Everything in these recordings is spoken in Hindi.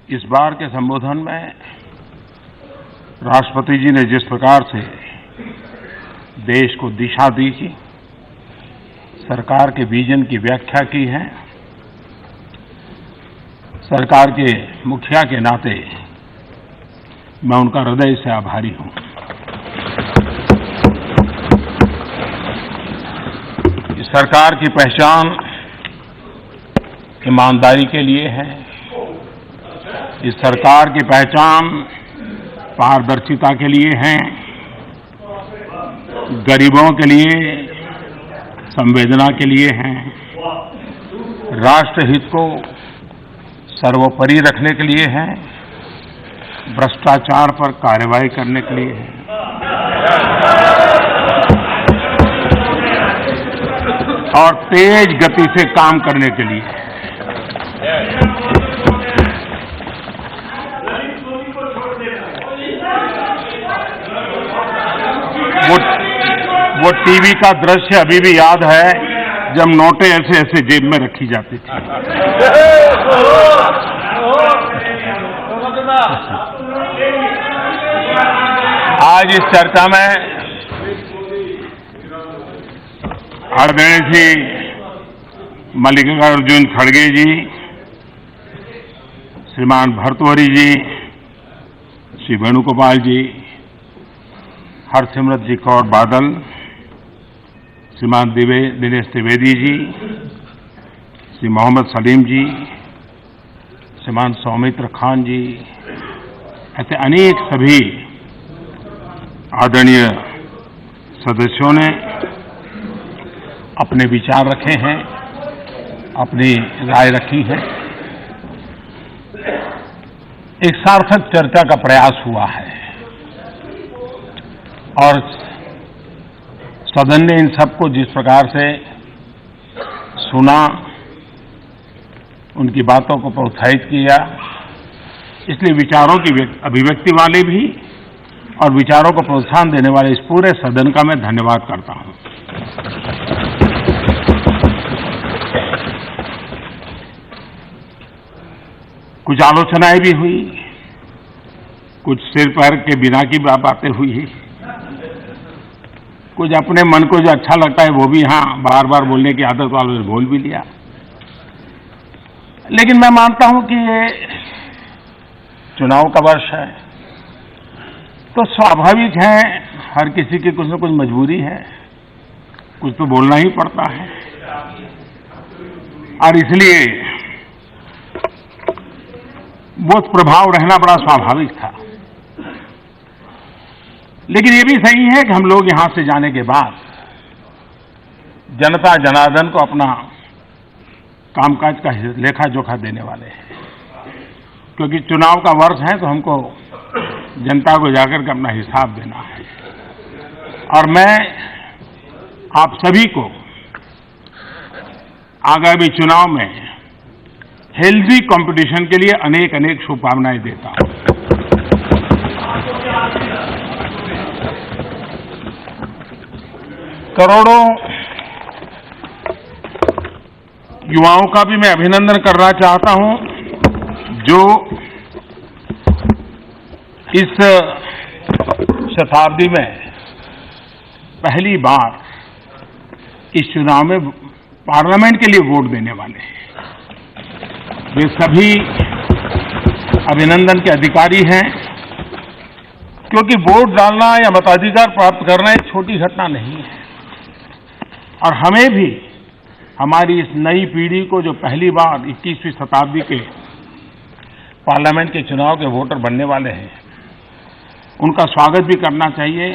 इस बार के संबोधन में राष्ट्रपति जी ने जिस प्रकार से देश को दिशा दी थी, सरकार के विजन की व्याख्या की है, सरकार के मुखिया के नाते मैं उनका हृदय से आभारी हूं। इस सरकार की पहचान ईमानदारी के लिए है। इस सरकार की पहचान पारदर्शिता के लिए है, गरीबों के लिए संवेदना के लिए है, राष्ट्रहित को सर्वोपरि रखने के लिए है, भ्रष्टाचार पर कार्रवाई करने के लिए है। और तेज गति से काम करने के लिए है। वो टीवी का दृश्य अभी भी याद है जब नोटें ऐसे ऐसे जेब में रखी जाती थी। आज इस चर्चा में आदरणीय श्री मल्लिकार्जुन खड़गे जी, श्रीमान भर्तृहरि जी, श्री वेणुगोपाल जी, हरसिमरत जी कौर बादल, श्रीमान दिनेश त्रिवेदी जी, श्री मोहम्मद सलीम जी, श्रीमान सौमित्र खान जी, ऐसे अनेक सभी आदरणीय सदस्यों ने अपने विचार रखे हैं, अपनी राय रखी है। एक सार्थक चर्चा का प्रयास हुआ है और सदन ने इन सबको जिस प्रकार से सुना, उनकी बातों को प्रोत्साहित किया, इसलिए विचारों की अभिव्यक्ति वाले भी और विचारों को प्रोत्साहन देने वाले इस पूरे सदन का मैं धन्यवाद करता हूं। कुछ आलोचनाएं भी हुई, कुछ सिर पैर के बिना की बातें हुई, कुछ अपने मन को जो अच्छा लगता है वो भी बार बार बोलने की आदत वालों ने बोल भी लिया। लेकिन मैं मानता हूं कि ये चुनाव का वर्ष है, तो स्वाभाविक है हर किसी की कुछ न कुछ मजबूरी है, कुछ तो बोलना ही पड़ता है। और इसलिए वो प्रभाव रहना बड़ा स्वाभाविक था। लेकिन ये भी सही है कि हम लोग यहां से जाने के बाद जनता जनार्दन को अपना कामकाज का लेखा जोखा देने वाले हैं, क्योंकि चुनाव का वर्ष है तो हमको जनता को जाकर के अपना हिसाब देना है। और मैं आप सभी को आगामी चुनाव में हेल्दी कंपटीशन के लिए अनेक अनेक शुभकामनाएं देता हूं। करोड़ों युवाओं का भी मैं अभिनंदन करना चाहता हूं जो इस शताब्दी में पहली बार इस चुनाव में पार्लियामेंट के लिए वोट देने वाले हैं। वे सभी अभिनंदन के अधिकारी हैं, क्योंकि वोट डालना या मताधिकार प्राप्त करना एक छोटी घटना नहीं है। और हमें भी हमारी इस नई पीढ़ी को जो पहली बार 21वीं शताब्दी के पार्लियामेंट के चुनाव के वोटर बनने वाले हैं, उनका स्वागत भी करना चाहिए,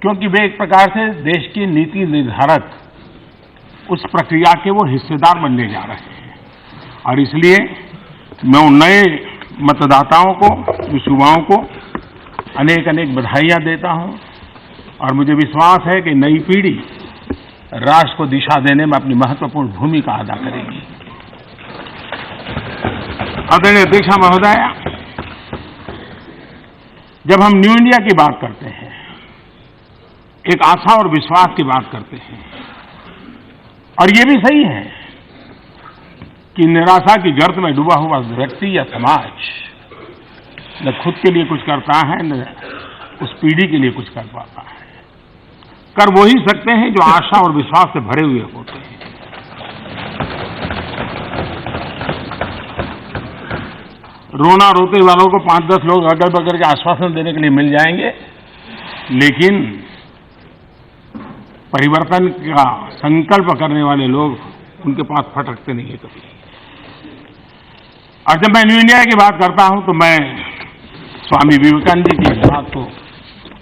क्योंकि वे एक प्रकार से देश की नीति निर्धारक उस प्रक्रिया के वो हिस्सेदार बनने जा रहे हैं। और इसलिए मैं उन नए मतदाताओं को, उस युवाओं को अनेक अनेक बधाइयां देता हूं और मुझे विश्वास है कि नई पीढ़ी राष्ट्र को दिशा देने में अपनी महत्वपूर्ण भूमिका अदा करेगी। आदरणीय अध्यक्ष महोदय, जब हम न्यू इंडिया की बात करते हैं, एक आशा और विश्वास की बात करते हैं, और ये भी सही है कि निराशा की गर्त में डूबा हुआ व्यक्ति या समाज न खुद के लिए कुछ करता है, न उस पीढ़ी के लिए कुछ कर पाता है। कर वो ही सकते हैं जो आशा और विश्वास से भरे हुए होते हैं। रोना रोते वालों को 5-10 लोग अगल बगल के आश्वासन देने के लिए मिल जाएंगे, लेकिन परिवर्तन का संकल्प करने वाले लोग उनके पास फटकते नहीं है कभी। और जब मैं न्यू इंडिया की बात करता हूं तो मैं स्वामी विवेकानंद जी की इस बात को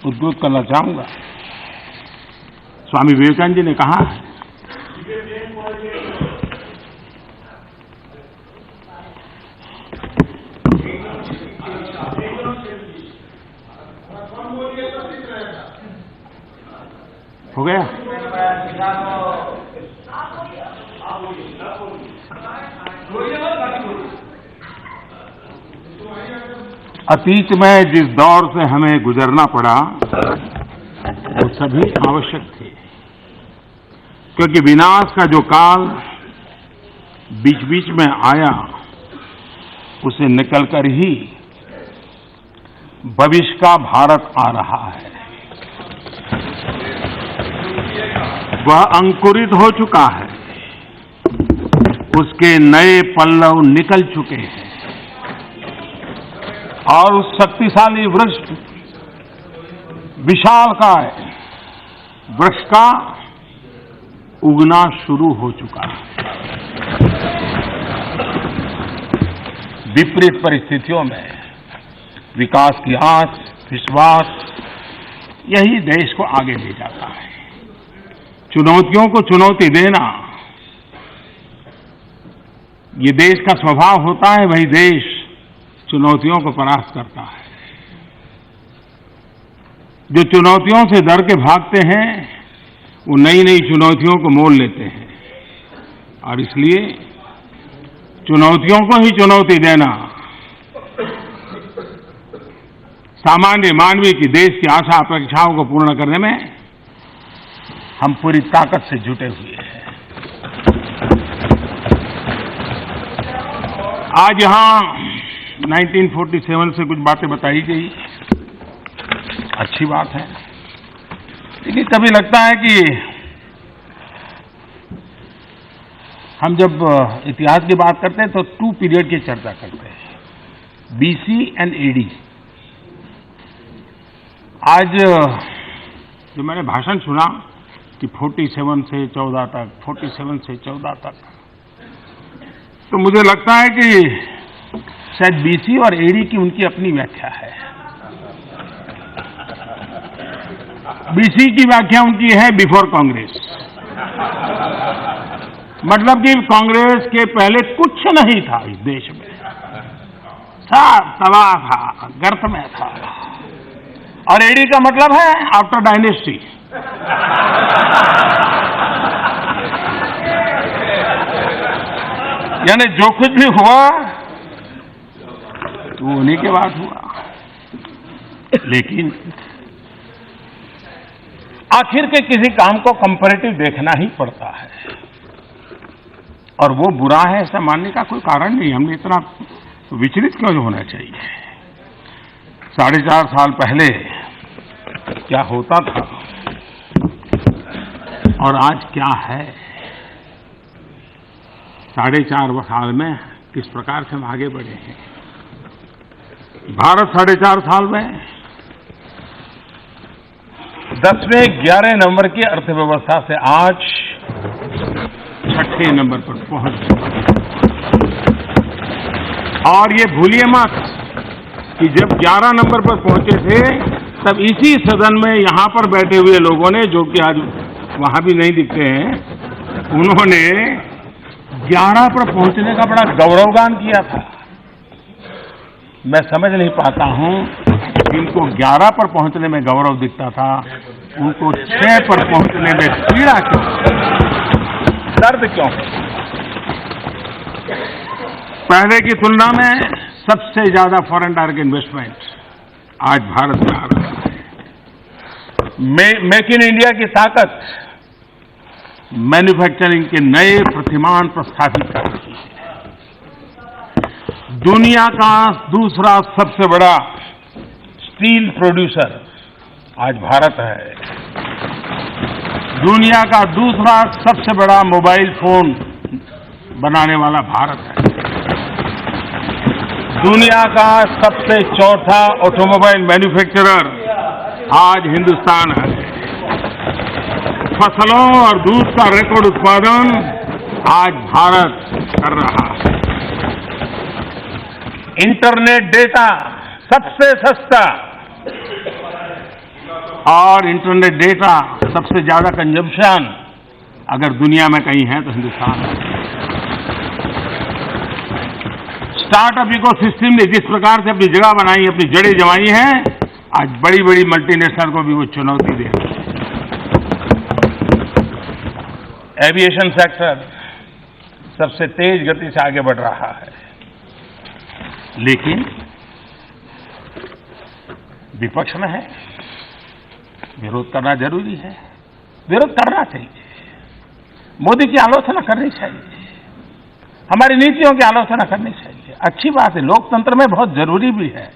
उद्धृत करना चाहूंगा। स्वामी विवेकानंद जी ने कहा है, हो गया? अतीत में जिस दौर से हमें गुजरना पड़ा वो सभी आवश्यक थे, क्योंकि विनाश का जो काल बीच बीच में आया उसे निकलकर ही भविष्य का भारत आ रहा है। वह अंकुरित हो चुका है, उसके नए पल्लव निकल चुके हैं और उस शक्तिशाली वृक्ष विशालकाय वृक्ष का उगना शुरू हो चुका है। विपरीत परिस्थितियों में विकास की आस, विश्वास यही देश को आगे ले जाता है। चुनौतियों को चुनौती देना ये देश का स्वभाव होता है, वही देश चुनौतियों को परास्त करता है। जो चुनौतियों से डर के भागते हैं वो नई नई चुनौतियों को मोल लेते हैं, और इसलिए चुनौतियों को ही चुनौती देना सामान्य मानवीय की देश की आशा अपेक्षाओं को पूर्ण करने में हम पूरी ताकत से जुटे हुए हैं। आज यहां 1947 से कुछ बातें बताई गई, अच्छी बात है, लेकिन कभी लगता है कि हम जब इतिहास की बात करते हैं तो 2 पीरियड की चर्चा करते हैं, BC एंड AD। आज जो मैंने भाषण सुना कि 47 से 14 तक, 47 से 14 तक, तो मुझे लगता है कि शायद BC और AD की उनकी अपनी व्याख्या है। BC की व्याख्या उनकी है बिफोर कांग्रेस, मतलब कि कांग्रेस के पहले कुछ नहीं था इस देश में, सब तबाह था, गर्त में था। और AD का मतलब है आफ्टर डायनेस्टी। यानी जो कुछ भी हुआ तो उन्हीं के बाद हुआ, लेकिन आखिर के किसी काम को कंपैरेटिव देखना ही पड़ता है, और वो बुरा है ऐसा मानने का कोई कारण नहीं। हमने इतना विचलित क्यों होना चाहिए? 4.5 साल पहले क्या होता था और आज क्या है, 4.5 साल में किस प्रकार से हम आगे बढ़े हैं। भारत 4.5 साल में 10वें 11 नंबर की अर्थव्यवस्था से आज 6ठे नंबर पर पहुंच गया। और ये भूलिए मत कि जब 11 नंबर पर पहुंचे थे तब इसी सदन में यहां पर बैठे हुए लोगों ने, जो कि आज वहां भी नहीं दिखते हैं, उन्होंने 11 पर पहुंचने का बड़ा गौरवगान किया था। मैं समझ नहीं पाता हूं जिनको 11 पर पहुंचने में गौरव दिखता था, उनको 6 पर पहुंचने में पीड़ा क्यों, दर्द क्यों? पहले की तुलना में सबसे ज्यादा फॉरेन डायरेक्ट इन्वेस्टमेंट आज भारत में आ रहा है। मेक इन इंडिया की ताकत मैन्युफैक्चरिंग के नए प्रतिमान प्रस्थापित कर रही है। दुनिया का दूसरा सबसे बड़ा स्टील प्रोड्यूसर आज भारत है। दुनिया का दूसरा सबसे बड़ा मोबाइल फोन बनाने वाला भारत है। दुनिया का सबसे चौथा ऑटोमोबाइल मैन्युफैक्चरर आज हिंदुस्तान है। फसलों और दूध का रिकॉर्ड उत्पादन आज भारत कर रहा है। इंटरनेट डेटा सबसे सस्ता और इंटरनेट डेटा सबसे ज्यादा कंजम्पशन अगर दुनिया में कहीं है तो हिंदुस्तान है। स्टार्टअप इकोसिस्टम ने जिस प्रकार से अपनी जगह बनाई, अपनी जड़ें जमाई हैं, आज बड़ी बड़ी मल्टीनेशनल को भी वो चुनौती दे रही है। एविएशन सेक्टर सबसे तेज गति से आगे बढ़ रहा है, लेकिन विपक्ष में है, विरोध करना जरूरी है, विरोध करना चाहिए। मोदी की आलोचना करनी चाहिए, हमारी नीतियों की आलोचना करनी चाहिए, अच्छी बात है, लोकतंत्र में बहुत जरूरी भी है।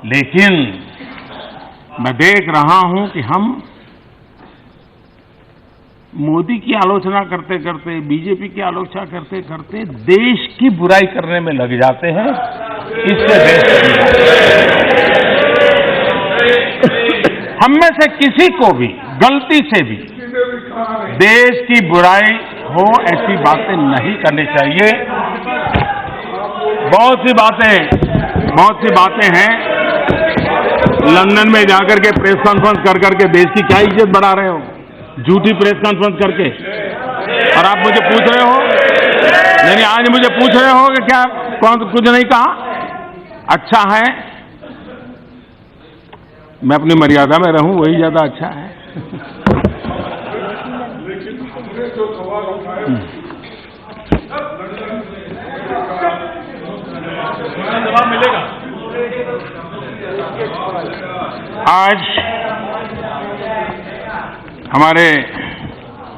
लेकिन मैं देख रहा हूं कि हम मोदी की आलोचना करते करते, बीजेपी की आलोचना करते करते देश की बुराई करने में लग जाते हैं। इससे हम में से किसी को भी गलती से भी देश की बुराई हो ऐसी बातें नहीं करनी चाहिए। बहुत सी बातें हैं। लंदन में जाकर के प्रेस कॉन्फ्रेंस कर करके देश की क्या इज्जत बढ़ा रहे हो, झूठी प्रेस कॉन्फ्रेंस करके, और आप मुझे पूछ रहे हो, यानी आज मुझे पूछ रहे हो कि क्या कौन कुछ नहीं कहा। अच्छा है मैं अपनी मर्यादा में रहूं, वही ज्यादा अच्छा है। जवाब मिलेगा। आज हमारे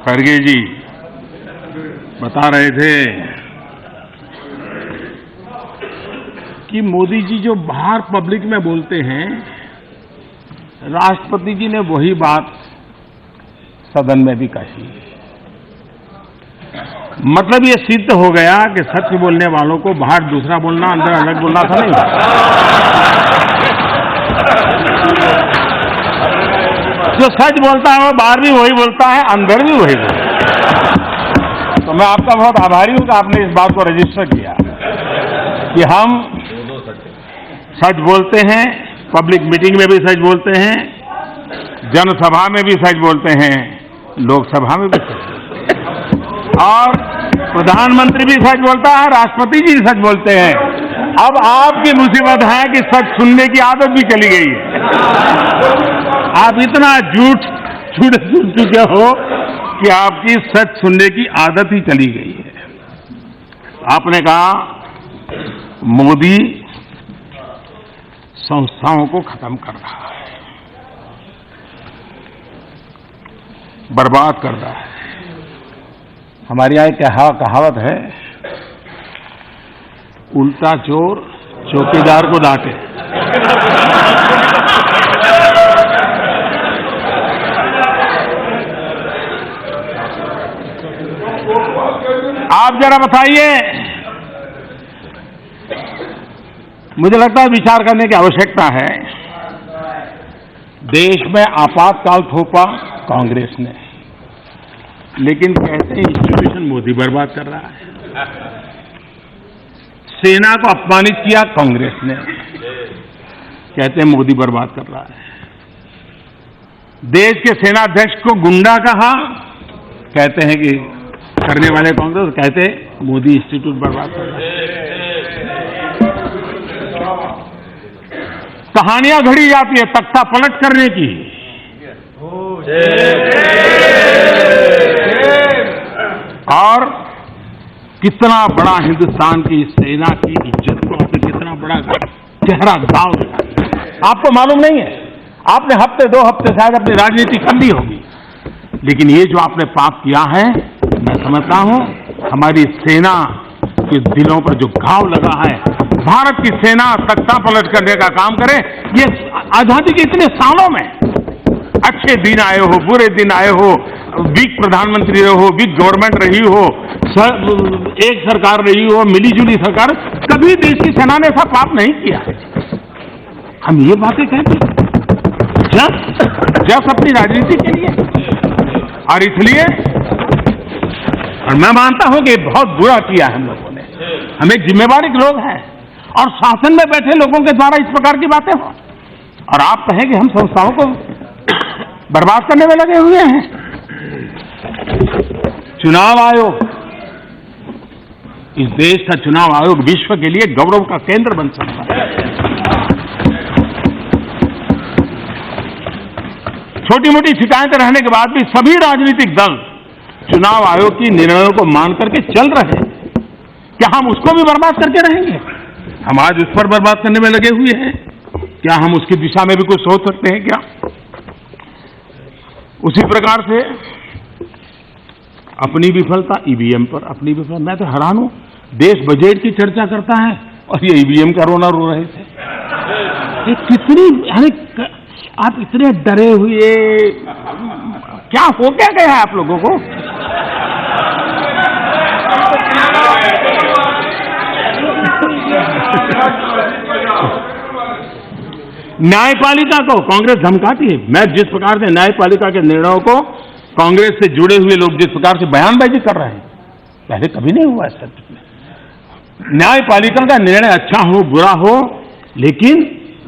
खड़गे जी बता रहे थे कि मोदी जी जो बाहर पब्लिक में बोलते हैं, राष्ट्रपति जी ने वही बात सदन में भी कही। मतलब ये सिद्ध हो गया कि सच बोलने वालों को बाहर दूसरा बोलना, अंदर अलग बोलना था नहीं। जो सच बोलता है वो बाहर भी वही बोलता है, अंदर भी वही बोलता है। तो मैं आपका बहुत आभारी हूं कि आपने इस बात को रजिस्टर किया कि हम सच बोलते हैं, पब्लिक मीटिंग में भी सच बोलते हैं, जनसभा में भी सच बोलते हैं, लोकसभा में भी सच बोलते हैं, और प्रधानमंत्री भी सच बोलता है, राष्ट्रपति जी भी सच बोलते हैं। अब आपकी मुसीबत है कि सच सुनने की आदत भी चली गई है। आप इतना झूठ सुन चुके हो कि आपकी सच सुनने की आदत ही चली गई है। आपने कहा मोदी संस्थाओं को खत्म कर रहा है, बर्बाद कर रहा है। हमारे यहां एक कहावत है, उल्टा चोर चौकीदार को डांटे। आप जरा बताइए, मुझे लगता है विचार करने की आवश्यकता है। देश में आपातकाल थोपा कांग्रेस ने, लेकिन कहते हैं इंस्टीट्यूशन मोदी बर्बाद कर रहा है। सेना को अपमानित किया कांग्रेस ने, कहते हैं मोदी बर्बाद कर रहा है। देश के सेनाध्यक्ष को गुंडा कहा, कहते हैं कि करने वाले कांग्रेस, कहते मोदी इंस्टीट्यूट बर्बाद कर रहा है। कहानियां घड़ी जाती है तख्ता पलट करने की। और कितना बड़ा हिंदुस्तान की सेना की इज्जत को आपने कितना बड़ा गहरा दांव दिया। आपको मालूम नहीं है, आपने हफ्ते 2 हफ्ते शायद अपनी राजनीति कर ली होगी, लेकिन ये जो आपने पाप किया है, मैं समझता हूं हमारी सेना के दिलों पर जो घाव लगा है भारत की सेना तख्ता पलट करने का काम करे। ये आजादी के इतने सालों में अच्छे दिन आए हो, बुरे दिन आए हो, वीक प्रधानमंत्री रहे हो, वीक गवर्नमेंट रही हो, एक सरकार रही हो, मिलीजुली सरकार, कभी देश की सेना ने ऐसा पाप नहीं किया। हम ये बातें कहते जस्ट अपनी राजनीति के लिए, और इसलिए और मैं मानता हूं कि बहुत बुरा किया हम लोगों ने। हमें जिम्मेवारी लोग हैं और शासन में बैठे लोगों के द्वारा इस प्रकार की बातें हो, और आप कहें कि हम संस्थाओं को बर्बाद करने में लगे हुए हैं। चुनाव आयोग, इस देश का चुनाव आयोग विश्व के लिए गौरव का केंद्र बन सकता है। छोटी मोटी शिकायतें रहने के बाद भी सभी राजनीतिक दल चुनाव आयोग की निर्णयों को मान करके चल रहे हैं। क्या हम उसको भी बर्बाद करके रहेंगे? हम आज उस पर बर्बाद करने में लगे हुए हैं। क्या हम उसकी दिशा में भी कुछ सोच सकते हैं क्या? उसी प्रकार से अपनी विफलता ईवीएम पर, अपनी विफलता, मैं तो हैरान हूं, देश बजट की चर्चा करता है और ये ईवीएम का रोना रो रहे थे। ये कितनी, यानी आप इतने डरे हुए, क्या हो क्या गया है आप लोगों को? न्यायपालिका को कांग्रेस धमकाती है। मैं जिस प्रकार से न्यायपालिका के निर्णयों को कांग्रेस से जुड़े हुए लोग जिस प्रकार से बयानबाजी कर रहे हैं, पहले कभी नहीं हुआ ऐसा। न्यायपालिका का निर्णय अच्छा हो बुरा हो, लेकिन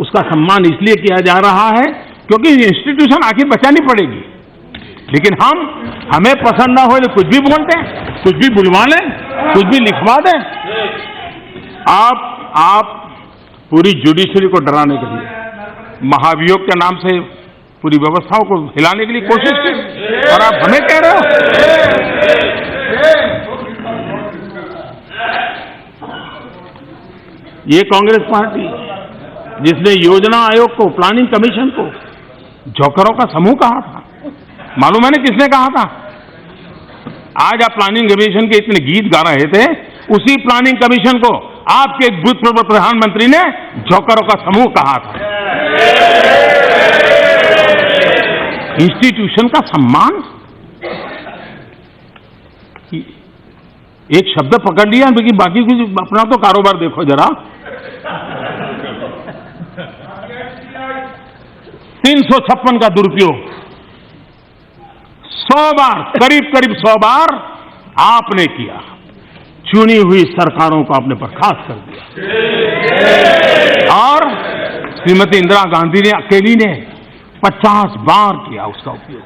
उसका सम्मान इसलिए किया जा रहा है क्योंकि इंस्टीट्यूशन आखिर बचानी पड़ेगी। लेकिन हमें पसंद ना हो तो कुछ भी बोलते हैं, कुछ भी बुलवा लें, कुछ भी लिखवा दें। आप पूरी जुडिशरी को डराने के लिए, महाभियोग के नाम से पूरी व्यवस्थाओं को हिलाने के लिए कोशिश की, और आप हमें कह रहे हो। ये कांग्रेस पार्टी जिसने योजना आयोग को, प्लानिंग कमीशन को जोकरों का समूह कहा था, मालूम है ना किसने कहा था? आज आप प्लानिंग कमीशन के इतने गीत गा रहे थे, उसी प्लानिंग कमीशन को आपके भूतपूर्व प्रधानमंत्री ने जोकरों का समूह कहा था। इंस्टीट्यूशन का सम्मान, एक शब्द पकड़ लिया, लेकिन बाकी कुछ अपना तो कारोबार देखो जरा। 356 का दुरुपयोग 100 बार, करीब 100 बार आपने किया। चुनी हुई सरकारों को आपने बर्खास्त कर दिया, और श्रीमती इंदिरा गांधी ने अकेली ने 50 बार किया उसका उपयोग।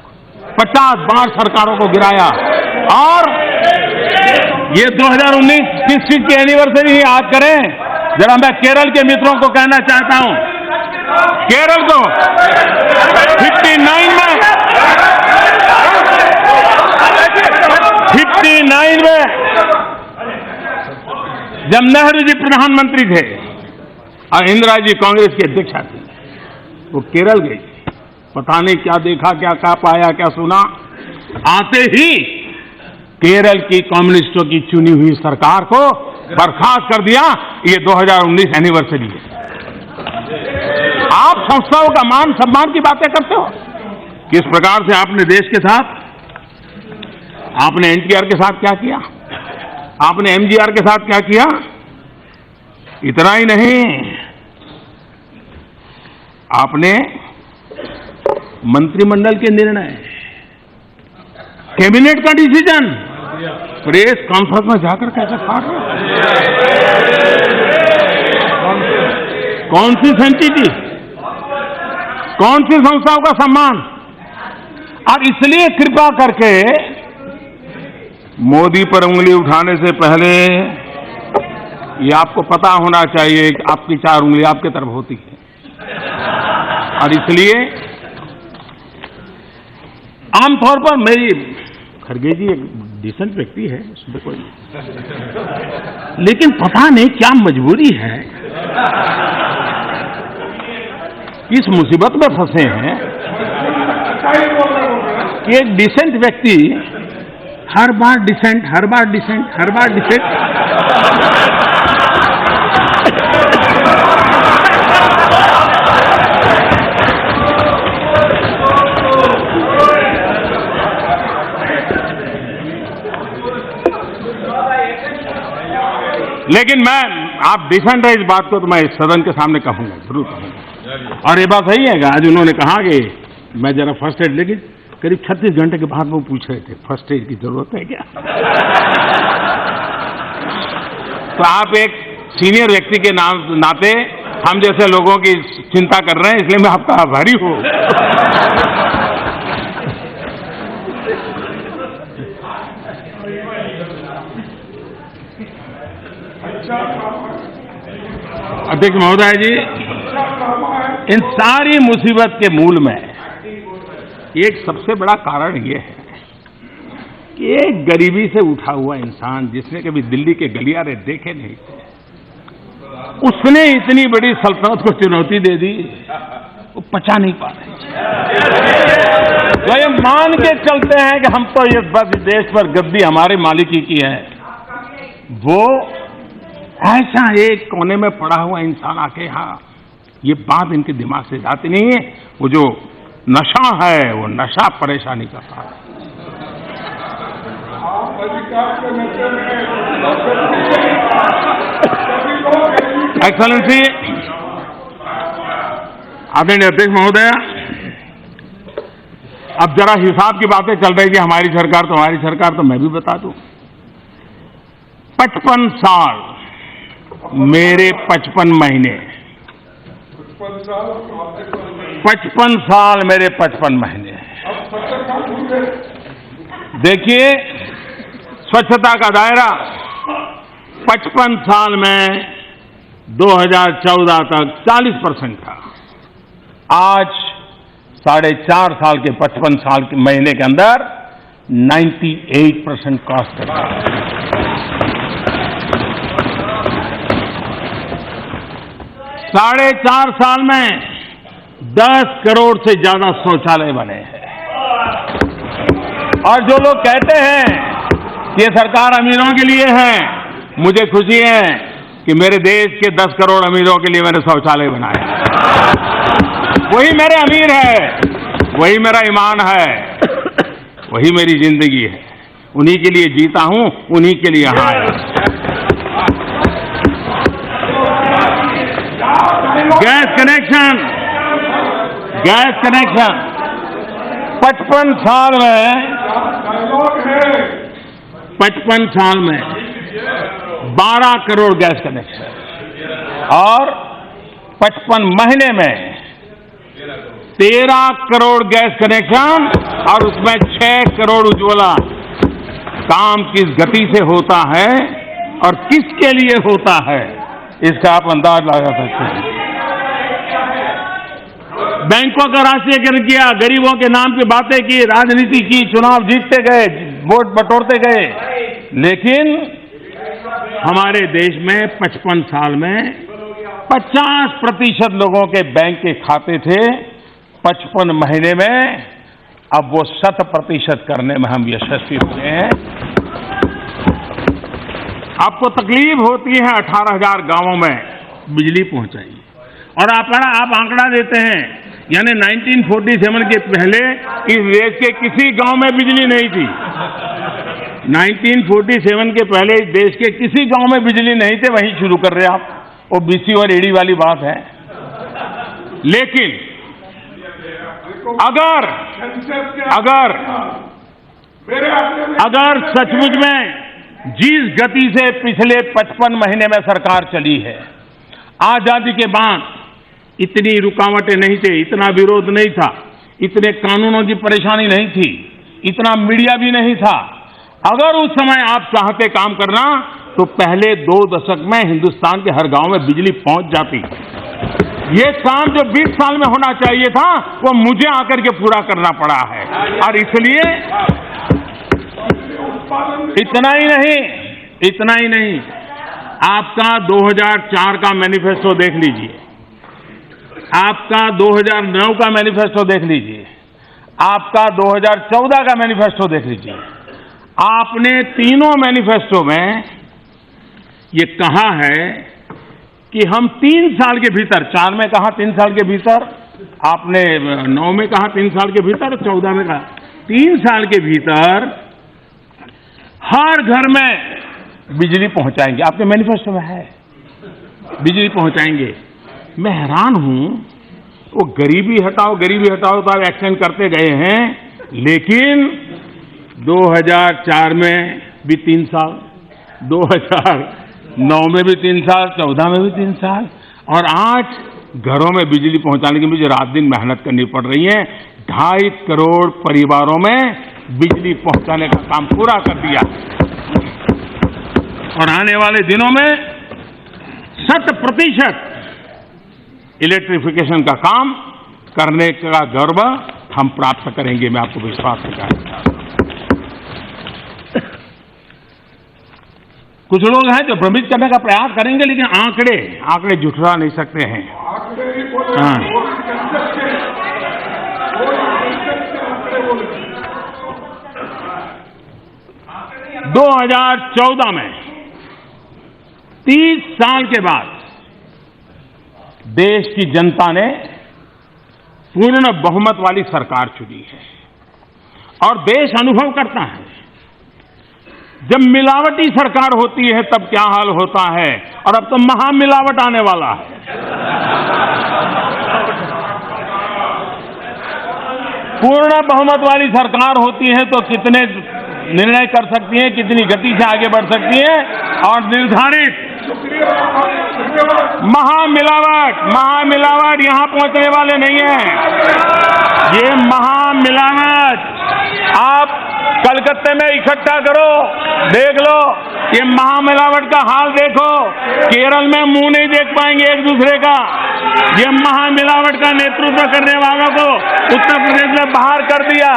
50 बार सरकारों को गिराया। और ये 2019 किस चीज की एनिवर्सरी याद करें? जरा मैं केरल के मित्रों को कहना चाहता हूं, केरल को 59 में जब नेहरू जी प्रधानमंत्री थे और इंदिरा जी कांग्रेस की अध्यक्षा थी, वो केरल गई, पता नहीं क्या देखा, क्या पाया, क्या सुना। आते ही केरल की कम्युनिस्टों की चुनी हुई सरकार को बर्खास्त कर दिया। ये 2019 एनिवर्सरी है। आप संस्थाओं का मान सम्मान की बातें करते हो। किस प्रकार से आपने देश के साथ, आपने एनटीआर के साथ क्या किया, आपने एमजीआर के साथ क्या किया। इतना ही नहीं, आपने मंत्रिमंडल के निर्णय, कैबिनेट का डिसीजन प्रेस कॉन्फ्रेंस में जाकर कैसे काट रहे? कौन सी सेंसिटी, कौन सी संस्थाओं का सम्मान। और इसलिए कृपा करके मोदी पर उंगली उठाने से पहले ये आपको पता होना चाहिए कि आपकी 4 उंगली आपके तरफ होती है। और इसलिए आमतौर पर मेरी, खड़गे जी एक डिसेंट व्यक्ति है, उसमें कोई, लेकिन पता नहीं क्या मजबूरी है, किस मुसीबत में फंसे हैं कि एक डिसेंट व्यक्ति हर बार डिसेंट, हर बार डिसेंट, हर बार डिसेंट। लेकिन मैं, आप डिफेंड है इस बात को, तो मैं इस सदन के सामने कहूंगा, जरूर कहूंगा। और ये बात सही है कि आज उन्होंने कहा कि मैं जरा फर्स्ट एड, लेकिन करीब 36 घंटे के बाद वो पूछ रहे थे फर्स्ट एड की जरूरत है क्या? तो आप एक सीनियर व्यक्ति के नाते हम जैसे लोगों की चिंता कर रहे हैं, इसलिए मैं आपका आभारी हूं। अध्यक्ष महोदय जी, इन सारी मुसीबत के मूल में एक सबसे बड़ा कारण यह है कि एक गरीबी से उठा हुआ इंसान, जिसने कभी दिल्ली के गलियारे देखे नहीं थे, उसने इतनी बड़ी सल्तनत को चुनौती दे दी, वो पचा नहीं पा रहे। तो ये मान के चलते हैं कि हम तो ये बस देश पर गद्दी हमारे मालिकी की है, वो ऐसा एक कोने में पड़ा हुआ इंसान आके यहाँ, ये बात इनके दिमाग से जाती नहीं है। वो जो नशा है, वो नशा परेशानी करता है। एक्सेलेंसी, आदरणीय अध्यक्ष महोदय, अब जरा हिसाब की बातें चल रही थी, हमारी सरकार तो मैं भी बता दूं, 55 साल मेरे 55 महीने, 55 साल मेरे 55 महीने। देखिए, स्वच्छता का दायरा 55 साल में 2014 तक 40% था, आज 4.5 साल के 55 साल के महीने के अंदर 98% क्रॉस कर रहा है। 4.5 साल में 10 करोड़ से ज्यादा शौचालय बने हैं। और जो लोग कहते हैं कि ये सरकार अमीरों के लिए है, मुझे खुशी है कि मेरे देश के 10 करोड़ अमीरों के लिए मैंने शौचालय बनाया। वही मेरे अमीर है, वही मेरा ईमान है, वही मेरी जिंदगी है। उन्हीं के लिए जीता हूं, उन्हीं के लिए यहां आया। गैस कनेक्शन 55 साल में 12 करोड़ गैस कनेक्शन, और 55 महीने में 13 करोड़ गैस कनेक्शन, और उसमें 6 करोड़ उज्ज्वला। काम किस गति से होता है और किसके लिए होता है, इसका आप अंदाज लगा सकते हैं। बैंकों का राष्ट्रीयकरण किया, गरीबों के नाम पे बातें की, राजनीति की, चुनाव जीतते गए, वोट बटोरते गए, लेकिन हमारे देश में 55 साल में 50% लोगों के बैंक के खाते थे। 55 महीने में अब वो 100% करने में हम यशस्वी हुए हैं। आपको तकलीफ होती है 18,000 गांवों में बिजली पहुंचाई, और आप आंकड़ा देते हैं, यानी 1947 के पहले इस देश के किसी गांव में बिजली नहीं थी। 1947 के पहले इस देश के किसी गांव में बिजली नहीं थे, वहीं शुरू कर रहे आप। वो बीसी और एडी वाली बात है। लेकिन अगर सचमुच में जिस गति से पिछले 55 महीने में सरकार चली है, आजादी के बाद इतनी रुकावटें नहीं थे, इतना विरोध नहीं था, इतने कानूनों की परेशानी नहीं थी, इतना मीडिया भी नहीं था। अगर उस समय आप चाहते काम करना, तो पहले 2 दशक में हिंदुस्तान के हर गांव में बिजली पहुंच जाती। ये काम जो 20 साल में होना चाहिए था, वो मुझे आकर के पूरा करना पड़ा है। और इसलिए इतना ही नहीं, आपका 2004 का मैनिफेस्टो देख लीजिए, आपका 2009 का मैनिफेस्टो देख लीजिए, आपका 2014 का मैनिफेस्टो देख लीजिए। आपने तीनों मैनिफेस्टो में ये कहा है कि हम 3 साल के भीतर, 4 में कहा 3 साल के भीतर, आपने 9 में कहा 3 साल के भीतर, 14 में कहा 3 साल के भीतर हर घर में बिजली पहुंचाएंगे, आपके मैनिफेस्टो में है, बिजली पहुंचाएंगे। मैं हैरान हूं, वो गरीबी हटाओ तो आप एक्सटेंड करते गए हैं, लेकिन 2004 में भी 3 साल, 2009 में भी 3 साल, 14 में भी 3 साल, और आज घरों में बिजली पहुंचाने की मुझे रात दिन मेहनत करनी पड़ रही है। 2.5 करोड़ परिवारों में बिजली पहुंचाने का काम पूरा कर दिया, और आने वाले दिनों में 100% इलेक्ट्रिफिकेशन का काम करने का गर्व हम प्राप्त करेंगे, मैं आपको विश्वास दिलाता हूं। कुछ लोग हैं जो भ्रमित करने का प्रयास करेंगे, लेकिन आंकड़े झुठला नहीं सकते हैं। हाँ। 2014 में 30 साल के बाद देश की जनता ने पूर्ण बहुमत वाली सरकार चुनी है, और देश अनुभव करता है जब मिलावटी सरकार होती है तब क्या हाल होता है, और अब तो महामिलावट आने वाला है। पूर्ण बहुमत वाली सरकार होती है तो कितने निर्णय कर सकती है, कितनी गति से आगे बढ़ सकती है, और निर्धारित महामिलावट यहां पहुंचने वाले नहीं है। ये महामिलावट आप कलकत्ते में इकट्ठा करो, देख लो, ये महामिलावट का हाल देखो। केरल में मुंह नहीं देख पाएंगे एक दूसरे का। ये महामिलावट का नेतृत्व करने वालों को उत्तर प्रदेश में बाहर कर दिया,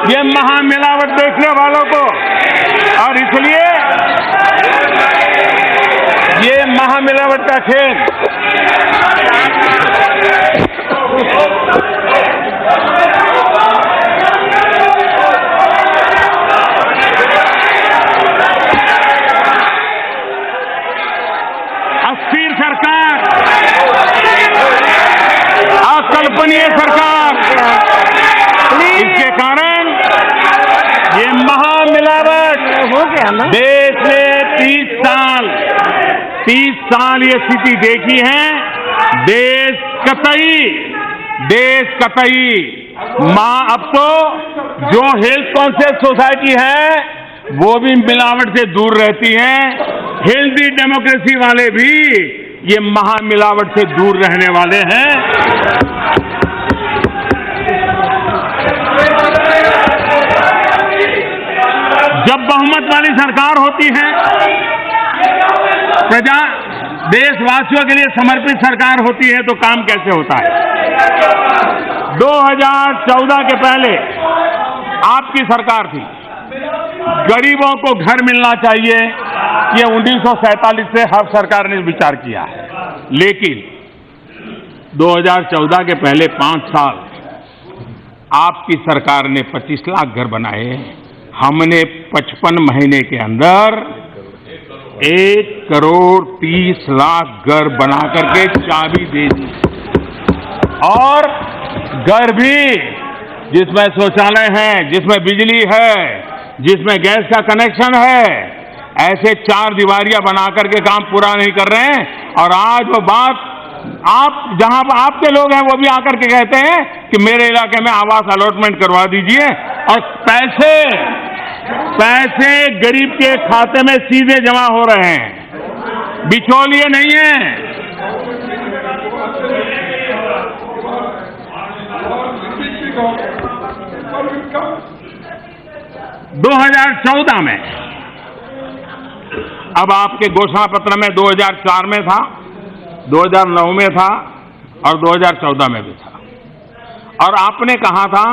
ये महामिलावट देखने वालों को, और इसलिए ये महामिलावट का खेल अस्थिर सरकार, अकल्पनीय सरकार, इसके कारण ये महामिलावट हो गया ना। देश ने 30 साल ये स्थिति देखी है। देश कतई अब तो जो हेल्थ कॉन्शियस सोसाइटी है वो भी मिलावट से दूर रहती है। हेल्दी डेमोक्रेसी वाले भी ये महामिलावट से दूर रहने वाले हैं। जब बहुमत वाली सरकार होती है, देशवासियों के लिए समर्पित सरकार होती है, तो काम कैसे होता है। 2014 के पहले आपकी सरकार थी, गरीबों को घर मिलना चाहिए, ये 1947 से हर सरकार ने विचार किया है। लेकिन 2014 के पहले 5 साल आपकी सरकार ने 25 लाख घर बनाए, हमने 55 महीने के अंदर 1 करोड़ 30 लाख घर बना करके चाबी दे दी, और घर भी जिसमें शौचालय है, जिसमें बिजली है, जिसमें गैस का कनेक्शन है, ऐसे 4 दीवारियां बना करके काम पूरा नहीं कर रहे हैं। और आज वो बात आप जहां आपके लोग हैं वो भी आकर के कहते हैं कि मेरे इलाके में आवास अलॉटमेंट करवा दीजिए, और पैसे गरीब के खाते में सीधे जमा हो रहे हैं, बिचौलिए नहीं है। 2014 में, अब आपके घोषणा पत्र में 2004 में था, 2009 में था, और 2014 में भी था, और आपने कहा था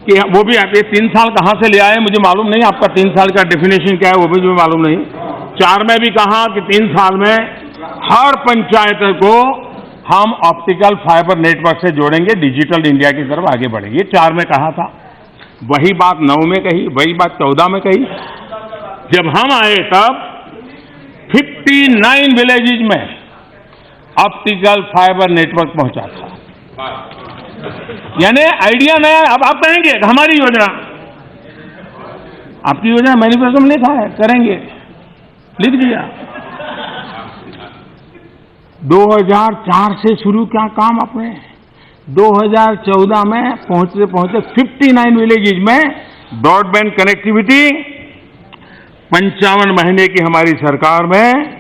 कि वो भी आप ये 3 साल कहां से ले आए मुझे मालूम नहीं, आपका 3 साल का डेफिनेशन क्या है वो भी मुझे मालूम नहीं। 4 में भी कहा कि 3 साल में हर पंचायत को हम ऑप्टिकल फाइबर नेटवर्क से जोड़ेंगे, डिजिटल इंडिया की तरफ आगे बढ़ेंगे, 4 में कहा था। वही बात 9 में कही, वही बात 14 में कही। जब हम आए तब 59 विलेजेज में ऑप्टिकल फाइबर नेटवर्क पहुंचा था। यानी आइडिया नया। अब आप कहेंगे हमारी योजना, आपकी योजना मैनिफेस्टो में लिखा है, करेंगे, लिख दिया। 2004 से शुरू किया काम अपने, 2014 में पहुंचते पहुंचते 59 विलेजेज में ब्रॉडबैंड कनेक्टिविटी, 55 महीने की हमारी सरकार में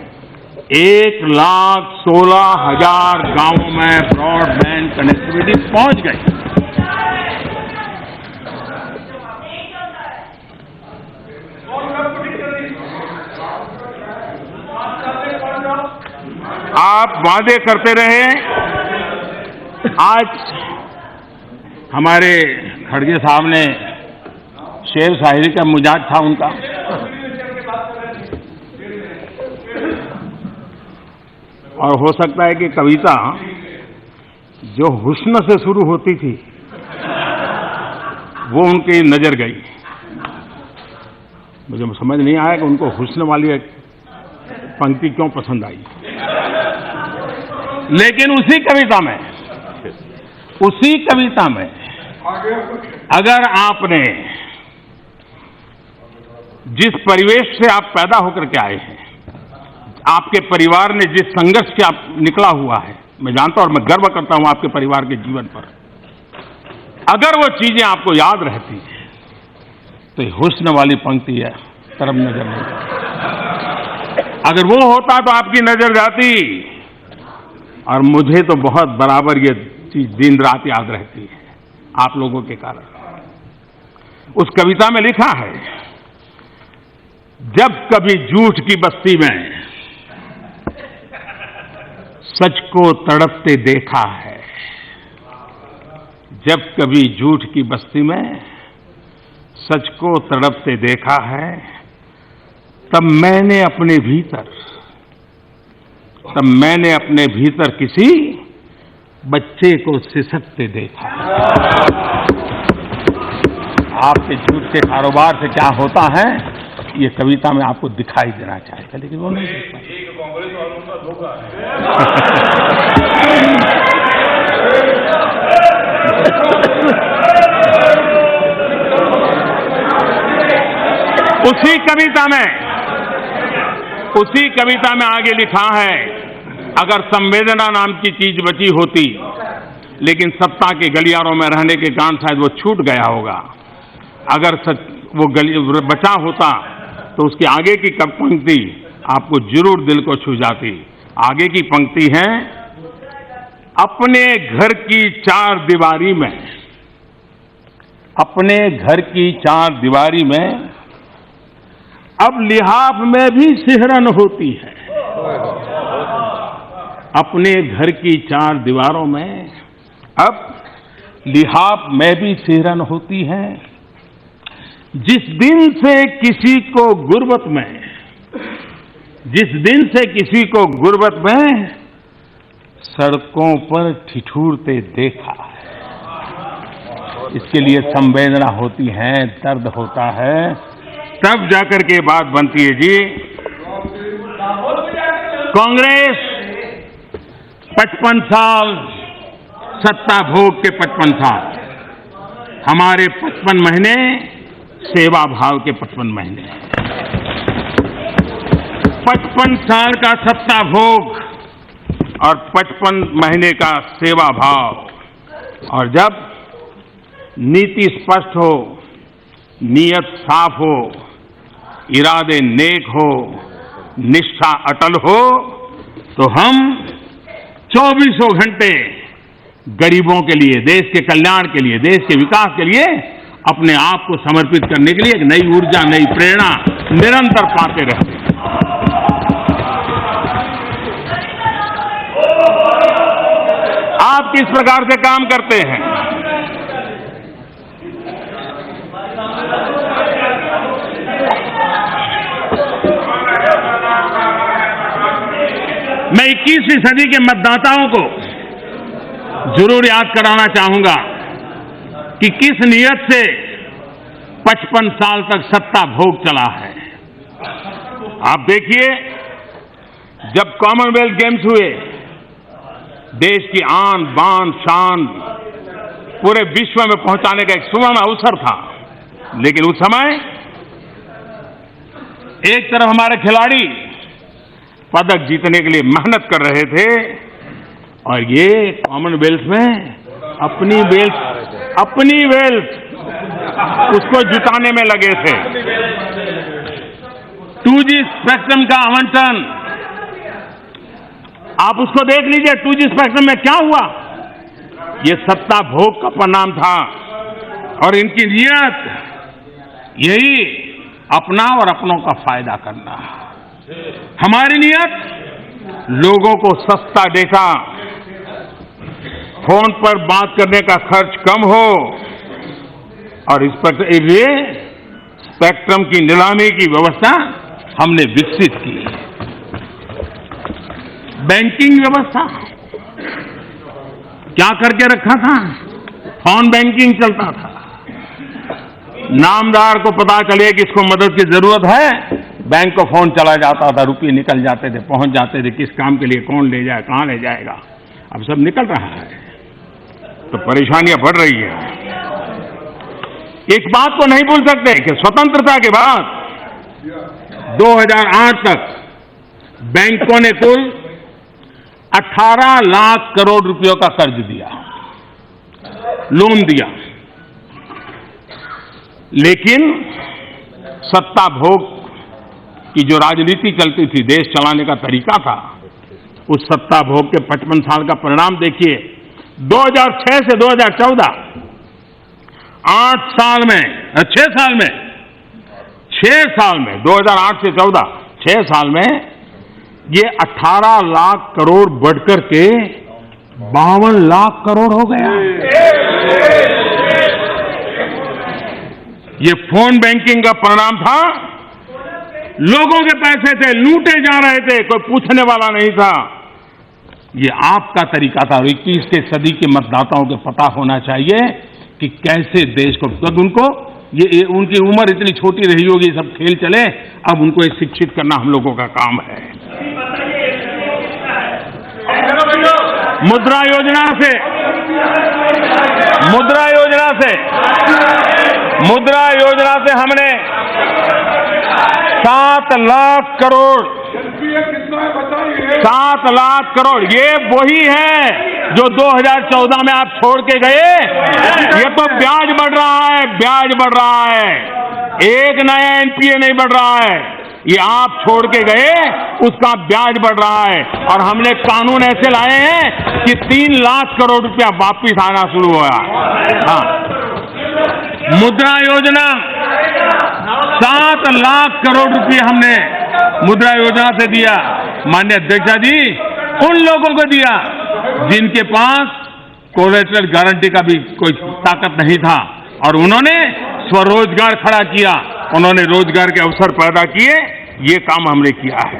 1,16,000 गांवों में ब्रॉडबैंड कनेक्टिविटी पहुंच गई। आप वादे करते रहे। आज हमारे खड़गे साहब ने शेर शायरी का मिजाज था उनका, और हो सकता है कि कविता जो हुस्न से शुरू होती थी वो उनकी नजर गई। मुझे समझ नहीं आया कि उनको हुस्न वाली एक पंक्ति क्यों पसंद आई। लेकिन उसी कविता में अगर आपने जिस परिवेश से आप पैदा होकर के आए हैं, आपके परिवार ने जिस संघर्ष से आप निकला हुआ है, मैं जानता हूं और मैं गर्व करता हूं आपके परिवार के जीवन पर, अगर वो चीजें आपको याद रहती हैं तो हुस्न वाली पंक्ति है तरफ नजर नहीं जाती। अगर वो होता तो आपकी नजर जाती, और मुझे तो बहुत बराबर ये चीज दिन रात याद रहती है आप लोगों के कारण। उस कविता में लिखा है, जब कभी झूठ की बस्ती में सच को तड़पते देखा है, जब कभी झूठ की बस्ती में सच को तड़पते देखा है, तब मैंने अपने भीतर किसी बच्चे को सिसकते देखा। आपके झूठ के कारोबार से क्या होता है ये कविता में आपको दिखाई देना चाहिए, लेकिन वो नहीं दिखता। कांग्रेस वालों का धोखा है। उसी कविता में आगे लिखा है, अगर संवेदना नाम की चीज बची होती, लेकिन सत्ता के गलियारों में रहने के कारण शायद वो छूट गया होगा। अगर वो बचा होता तो उसकी आगे की पंक्ति आपको जरूर दिल को छू जाती। आगे की पंक्ति है, अपने घर की चार दीवारी में अब लिहाफ में भी सिहरन होती है। अपने घर की चार दीवारों में अब लिहाफ में भी सिहरन होती है। जिस दिन से किसी को गुर्बत में सड़कों पर ठिठुरते देखा है। इसके लिए संवेदना होती है, दर्द होता है, तब जाकर के बात बनती है। जी, कांग्रेस 55 साल सत्ता भोग के 55 साल, हमारे 55 महीने सेवा भाव के 55 महीने। 55 साल का सत्ता भोग और 55 महीने का सेवा भाव, और जब नीति स्पष्ट हो, नीयत साफ हो, इरादे नेक हो, निष्ठा अटल हो, तो हम 24 घंटे गरीबों के लिए, देश के कल्याण के लिए, देश के विकास के लिए अपने आप को समर्पित करने के लिए एक नई ऊर्जा, नई प्रेरणा निरंतर पाते रहते हैं। आप किस प्रकार से काम करते हैं? मैं 21वीं सदी के मतदाताओं को जरूर याद कराना चाहूंगा कि किस नियत से 55 साल तक सत्ता भोग चला है। आप देखिए, जब कॉमनवेल्थ गेम्स हुए, देश की आन बान शान पूरे विश्व में पहुंचाने का एक सुवर्ण अवसर था, लेकिन उस समय एक तरफ हमारे खिलाड़ी पदक जीतने के लिए मेहनत कर रहे थे, और ये कॉमनवेल्थ में अपनी वेल्थ उसको जुटाने में लगे थे। 2G स्पेक्ट्रम का आवंटन आप उसको देख लीजिए, 2G स्पेक्ट्रम में क्या हुआ। ये सत्ता भोग का परिणाम था, और इनकी नियत यही अपना और अपनों का फायदा करना। हमारी नियत लोगों को सस्ता डेटा, फोन पर बात करने का खर्च कम हो, और इस पर ये स्पेक्ट्रम की नीलामी की व्यवस्था हमने विकसित की। बैंकिंग व्यवस्था क्या करके रखा था, फोन बैंकिंग चलता था। नामदार को पता चले कि इसको मदद की जरूरत है, बैंक को फोन चला जाता था, रुपये निकल जाते थे, पहुंच जाते थे, किस काम के लिए कौन ले जाए, कहां ले जाएगा। अब सब निकल रहा है, तो परेशानियां बढ़ रही है। एक बात को नहीं भूल सकते कि स्वतंत्रता के बाद 2008 तक बैंकों ने कुल 18 लाख करोड़ रुपयों का कर्ज दिया, लोन दिया, लेकिन सत्ता भोग की जो राजनीति चलती थी, देश चलाने का तरीका था, उस सत्ता भोग के 55 साल का परिणाम देखिए। 2006 से 2014 8 साल में, 6 साल में 2008 से 14 6 साल में ये 18 लाख करोड़ बढ़कर के 52 लाख करोड़ हो गया। ये फोन बैंकिंग का परिणाम था। लोगों के पैसे थे, लूटे जा रहे थे, कोई पूछने वाला नहीं था। ये आपका तरीका था, और 21वीं सदी के मतदाताओं को पता होना चाहिए कि कैसे देश को, तब उनको ये उनकी उम्र इतनी छोटी रही होगी, सब खेल चले, अब उनको ये शिक्षित करना हम लोगों का काम है। मुद्रा योजना से हमने 7 लाख करोड़, ये वही है जो 2014 में आप छोड़ के गए। ये तो ब्याज बढ़ रहा है, एक नया एनपीए नहीं बढ़ रहा है, ये आप छोड़ के गए उसका ब्याज बढ़ रहा है। और हमने कानून ऐसे लाए हैं कि 3 लाख करोड़ रुपया वापिस आना शुरू हुआ। हाँ, मुद्रा योजना 7 लाख करोड़ रुपये हमने मुद्रा योजना से दिया। माननीय अध्यक्षा जी, उन लोगों को दिया जिनके पास कोलैटरल गारंटी का भी कोई ताकत नहीं था, और उन्होंने स्वरोजगार खड़ा किया, उन्होंने रोजगार के अवसर पैदा किए। ये काम हमने किया है।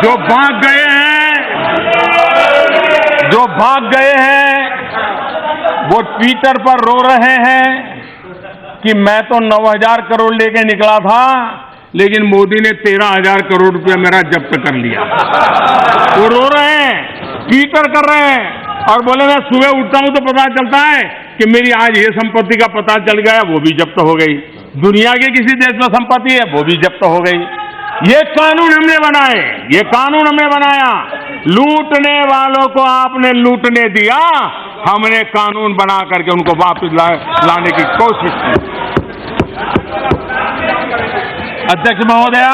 जो भाग गए हैं वो ट्विटर पर रो रहे हैं कि मैं तो 9,000 करोड़ लेके निकला था, लेकिन मोदी ने 13,000 करोड़ रुपया मेरा जब्त कर लिया। वो रो रहे हैं, ट्विटर कर रहे हैं, और बोले मैं सुबह उठता हूं तो पता चलता है कि मेरी आज ये संपत्ति का पता चल गया, वो भी जब्त हो गई। दुनिया के किसी देश में संपत्ति है, वो भी जब्त हो गई। ये कानून हमने बनाया। लूटने वालों को आपने लूटने दिया, हमने कानून बना करके उनको वापस लाने की कोशिश की। अध्यक्ष महोदया,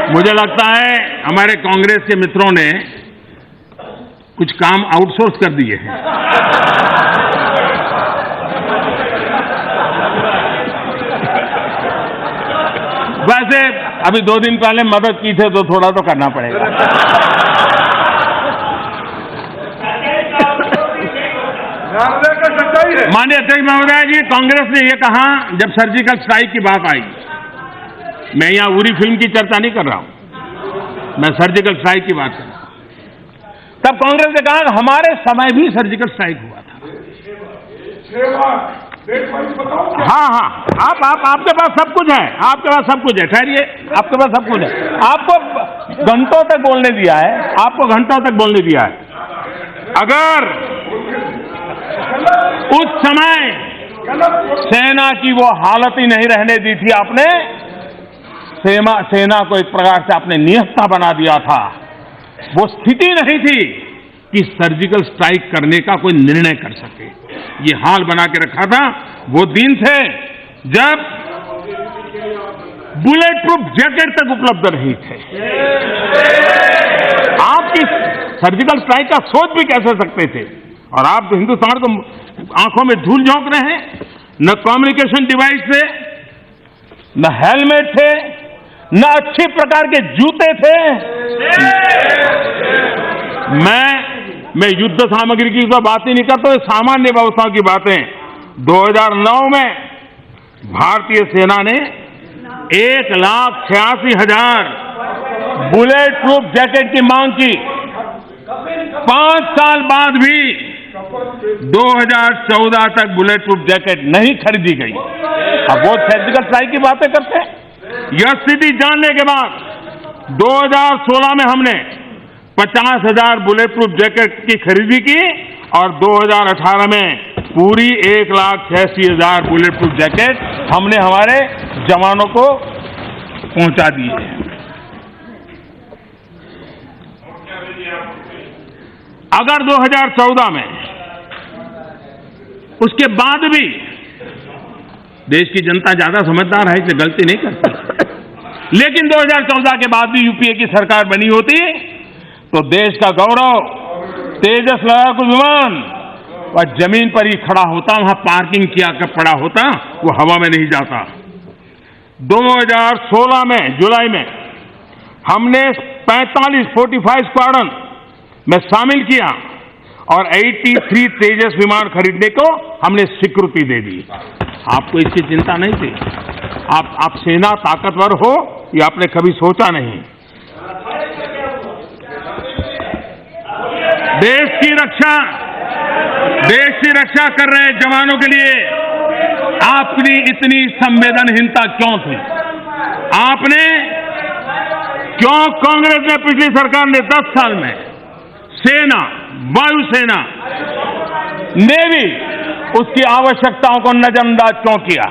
मुझे लगता है हमारे कांग्रेस के मित्रों ने कुछ काम आउटसोर्स कर दिए हैं। वैसे अभी 2 दिन पहले मदद की थे तो थोड़ा तो करना पड़ेगा। माननीय अध्यक्ष महोदय जी, कांग्रेस ने ये कहा, जब सर्जिकल स्ट्राइक की बात आई, मैं यहां उरी फिल्म की चर्चा नहीं कर रहा हूं, मैं सर्जिकल स्ट्राइक की बात कर रहा हूं। तब कांग्रेस ने कहा हमारे समय भी सर्जिकल स्ट्राइक हुआ था। हाँ, आपके पास सब कुछ है, ठहरिए, आपके पास सब कुछ है। आपको घंटों तक बोलने दिया है, आपको घंटों तक बोलने दिया है। अगर उस समय सेना की वो हालत ही नहीं रहने दी थी, आपने सेना को एक प्रकार से आपने निहत्था बना दिया था। वो स्थिति नहीं थी कि सर्जिकल स्ट्राइक करने का कोई निर्णय कर सके। ये हाल बना के रखा था। वो दिन थे जब बुलेट प्रूफ जैकेट तक उपलब्ध नहीं थे। आप किस सर्जिकल स्ट्राइक का सोच भी कैसे सकते थे? और आप तो हिंदुस्तान को आंखों में धूल झोंक रहे हैं। न कम्युनिकेशन डिवाइस थे, न हेलमेट थे, न अच्छी प्रकार के जूते थे। मैं युद्ध सामग्री की तो बात ही नहीं करता, सामान्य व्यवस्थाओं की बातें। 2009 में भारतीय सेना ने 1,86,000 बुलेट प्रूफ जैकेट की मांग की। 5 साल बाद भी 2014 तक बुलेट प्रूफ जैकेट नहीं खरीदी गई। अब वो सर्जिकल स्ट्राइक की बातें करते हैं। यह स्थिति जानने के बाद 2016 में हमने 50,000 बुलेट प्रूफ जैकेट की खरीदी की और 2018 में पूरी 1,86,000 बुलेट प्रूफ जैकेट हमने हमारे जवानों को पहुंचा दी है। अगर 2014 में उसके बाद भी देश की जनता ज्यादा समझदार है, इसलिए गलती नहीं कर सकती, लेकिन 2014 के बाद भी यूपीए की सरकार बनी होती तो देश का गौरव तेजस लड़ाकू विमान वह जमीन पर ही खड़ा होता, वहां पार्किंग किया कर पड़ा होता, वो हवा में नहीं जाता। 2016 में जुलाई में हमने 45 स्क्वाड्रन में शामिल किया और 83 तेजस विमान खरीदने को हमने स्वीकृति दे दी। आपको इसकी चिंता नहीं थी? आप सेना ताकतवर हो ये आपने कभी सोचा नहीं। देश की रक्षा कर रहे जवानों के लिए आपकी इतनी संवेदनहीनता क्यों थी? आपने क्यों कांग्रेस ने पिछली सरकार ने 10 साल में सेना, वायुसेना, नेवी उसकी आवश्यकताओं को नजरअंदाज क्यों किया?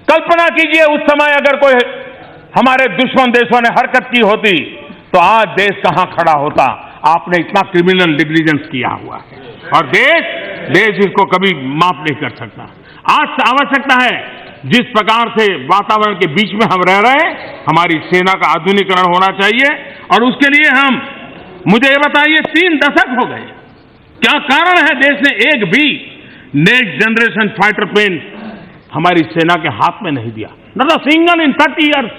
कल्पना कीजिए उस समय अगर कोई हमारे दुश्मन देशों ने हरकत की होती तो आज देश कहां खड़ा होता? आपने इतना क्रिमिनल नेग्लिजेंस किया हुआ है और देश इसको कभी माफ नहीं कर सकता। आज आवश्यकता है जिस प्रकार से वातावरण के बीच में हम रह रहे हैं, हमारी सेना का आधुनिकीकरण होना चाहिए और उसके लिए मुझे ये बताइए 3 दशक हो गए, क्या कारण है देश ने एक भी नेक्स्ट जनरेशन फाइटर प्लेन हमारी सेना के हाथ में नहीं दिया? Not a single in 30 years.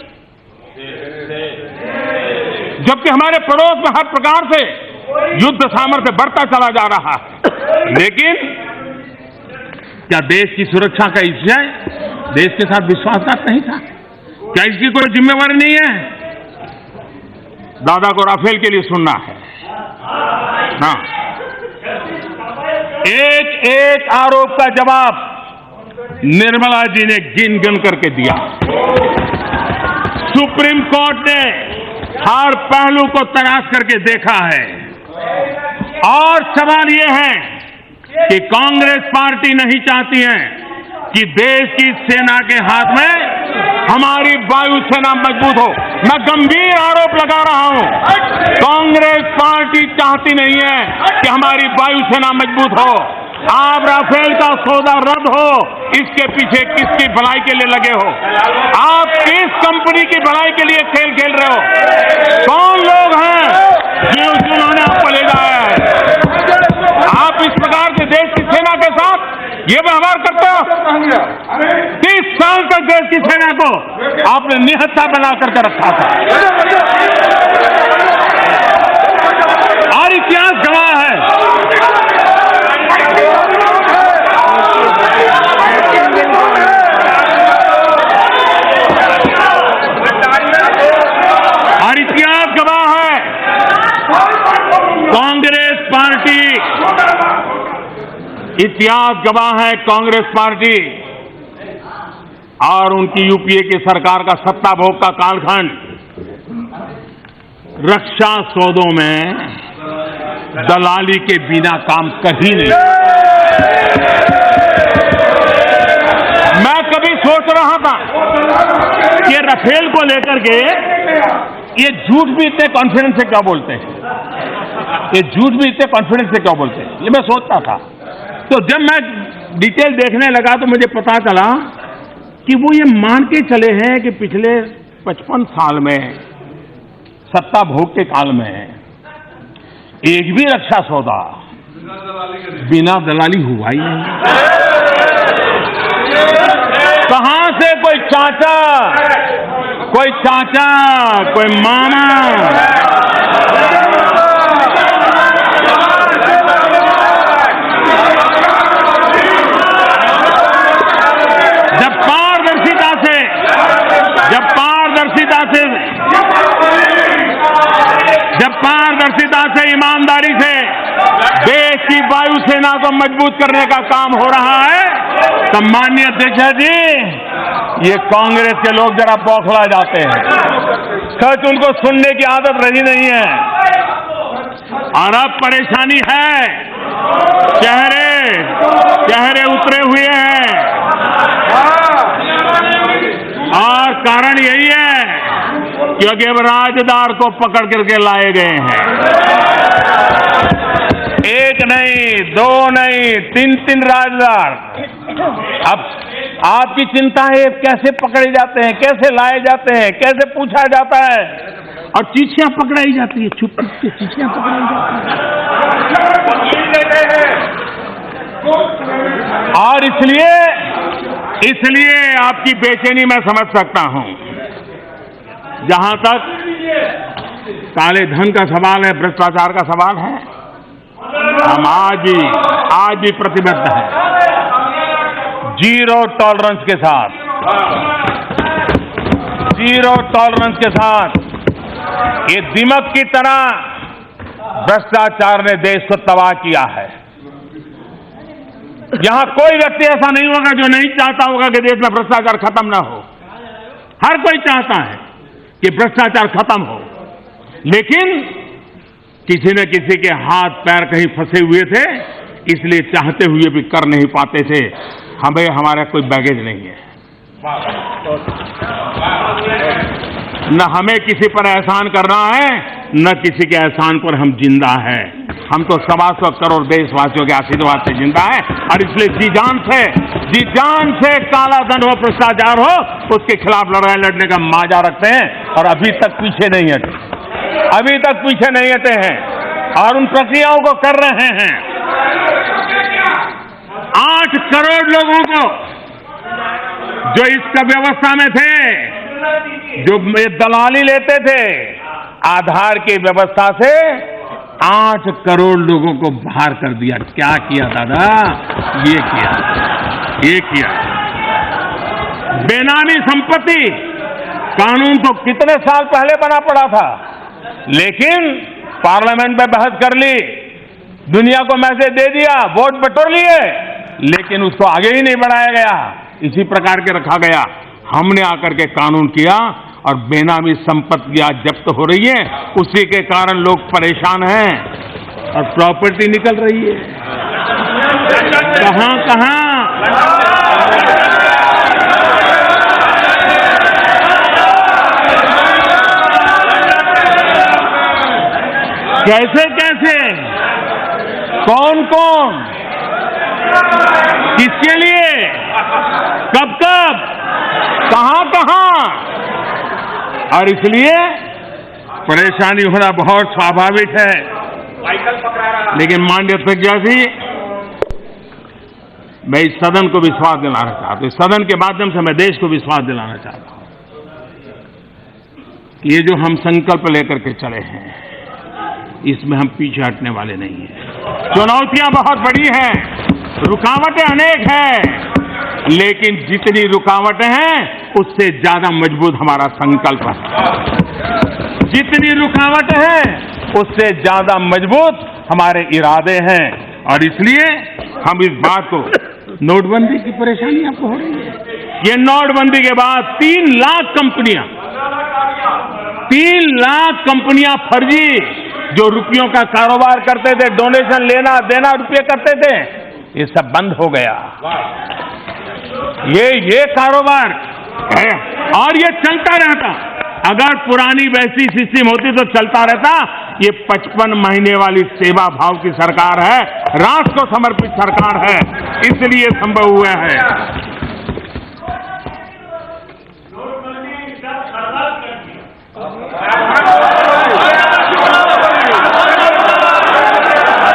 जबकि हमारे पड़ोस में हर प्रकार से युद्ध सामर्थ्य बढ़ता चला जा रहा है, लेकिन क्या देश की सुरक्षा का विषय देश के साथ विश्वासघात नहीं था? क्या इसकी कोई जिम्मेवारी नहीं है? दादा को राफेल के लिए सुनना है ना। एक आरोप का जवाब निर्मला जी ने गिन करके दिया। सुप्रीम कोर्ट ने हर पहलू को तलाश करके देखा है और सवाल यह है कि कांग्रेस पार्टी नहीं चाहती है कि देश की सेना के हाथ में हमारी वायुसेना मजबूत हो। मैं गंभीर आरोप लगा रहा हूं, कांग्रेस पार्टी चाहती नहीं है कि हमारी वायुसेना मजबूत हो। आप राफेल का सौदा रद्द हो, इसके पीछे किसकी भलाई के लिए लगे हो? आप किस कंपनी की भलाई के लिए खेल खेल रहे हो? कौन लोग हैं जिन्होंने आपको ले जाया है? आप इस प्रकार से देश की सेना के साथ ये व्यवहार करते हो। 30 साल तक देश की सेना को आपने निहत्था बना करके रखा था और इतिहास गवाह है। और इतिहास गवाह है, कांग्रेस पार्टी, इतिहास गवाह है कांग्रेस पार्टी और उनकी यूपीए की सरकार का सत्ता भोग का कालखंड रक्षा सौदों में दलाली के बिना काम कहीं नहीं। मैं कभी सोच रहा था कि राफेल को लेकर के ये झूठ भी इतने कॉन्फिडेंस से क्या बोलते हैं, ये झूठ भी इतने कॉन्फिडेंस से क्या बोलते हैं, ये मैं सोचता था। तो जब मैं डिटेल देखने लगा तो मुझे पता चला कि वो ये मान के चले हैं कि पिछले 55 साल में सत्ता भोग के काल में एक भी रक्षा सौदा बिना दलाली हुआ ही नहीं। कहां से कोई चाचा, कोई मामा जब पारदर्शिता से ईमानदारी से देश की वायुसेना को मजबूत करने का काम हो रहा है, तब माननीय अध्यक्ष जी ये कांग्रेस के लोग जरा बौखला जाते हैं। सच उनको सुनने की आदत रही नहीं है और अब परेशानी है, चेहरे उतरे हुए हैं और कारण यही है क्योंकि अब राजदार को पकड़ करके लाए गए हैं। एक नहीं, दो नहीं, तीन राजदार। अब आपकी चिंता है कैसे पकड़े जाते हैं, कैसे लाए जाते हैं, कैसे पूछा जाता है और चिट्ठियां पकड़ाई जाती है, छुप के चिट्ठियां पकड़ाई जाती है। और इसलिए आपकी बेचैनी मैं समझ सकता हूं। जहां तक काले धन का सवाल है, भ्रष्टाचार का सवाल है, हम आज भी प्रतिबद्ध हैं जीरो टॉलरेंस के साथ। ये दिमक की तरह भ्रष्टाचार ने देश को तबाह किया है। यहां कोई व्यक्ति ऐसा नहीं होगा जो नहीं चाहता होगा कि देश में भ्रष्टाचार खत्म ना हो। हर कोई चाहता है कि भ्रष्टाचार खत्म हो, लेकिन किसी न किसी के हाथ पैर कहीं फंसे हुए थे, इसलिए चाहते हुए भी कर नहीं पाते थे। हमारा कोई बैगेज नहीं है, न हमें किसी पर एहसान करना है, न किसी के एहसान पर हम जिंदा हैं। हम तो 125 करोड़ देशवासियों के आशीर्वाद से जिंदा है और इसलिए जी जान से काला धन हो, भ्रष्टाचार हो, उसके खिलाफ लड़ाई लड़ने का माजा रखते हैं और अभी तक पीछे नहीं हटे हैं और उन प्रक्रियाओं को कर रहे हैं। 8 करोड़ लोगों को जो इसका व्यवस्था में थे, जो दलाली लेते थे, आधार की व्यवस्था से 8 करोड़ लोगों को बाहर कर दिया। क्या किया दादा? ये किया। बेनामी संपत्ति कानून तो कितने साल पहले बना पड़ा था, लेकिन पार्लियामेंट में बहस कर ली, दुनिया को मैसेज दे दिया, वोट बटोर लिए, लेकिन उसको आगे ही नहीं बढ़ाया गया, इसी प्रकार के रखा गया। हमने आकर के कानून किया और बेनामी संपत्तियां जब्त हो रही है, उसी के कारण लोग परेशान हैं और प्रॉपर्टी निकल रही है कहां। कैसे कौन किसके लिए, कब कहां, और इसलिए परेशानी होना बहुत स्वाभाविक है। लेकिन माननीय अध्यक्ष जी, मैं इस सदन को विश्वास दिलाना चाहता हूं, इस सदन के माध्यम से मैं देश को विश्वास दिलाना चाहता हूं कि ये जो हम संकल्प लेकर के चले हैं, इसमें हम पीछे हटने वाले नहीं हैं। चुनौतियां बहुत बड़ी हैं, रुकावटें अनेक हैं, लेकिन जितनी रुकावटें हैं उससे ज्यादा मजबूत हमारा संकल्प है। जितनी रुकावटें हैं उससे ज्यादा मजबूत हमारे इरादे हैं और इसलिए हम इस बात को, नोटबंदी की परेशानी आपको हो रही है, ये नोटबंदी के बाद 3 लाख कंपनियां 3 लाख कंपनियां फर्जी जो रुपयों का कारोबार करते थे, डोनेशन लेना देना रुपये करते थे, ये सब बंद हो गया। ये कारोबार है और ये चलता रहता। अगर पुरानी वैसी सिस्टम होती तो चलता रहता। ये 55 महीने वाली सेवा भाव की सरकार है, राष्ट्र को समर्पित सरकार है, इसलिए संभव हुआ है।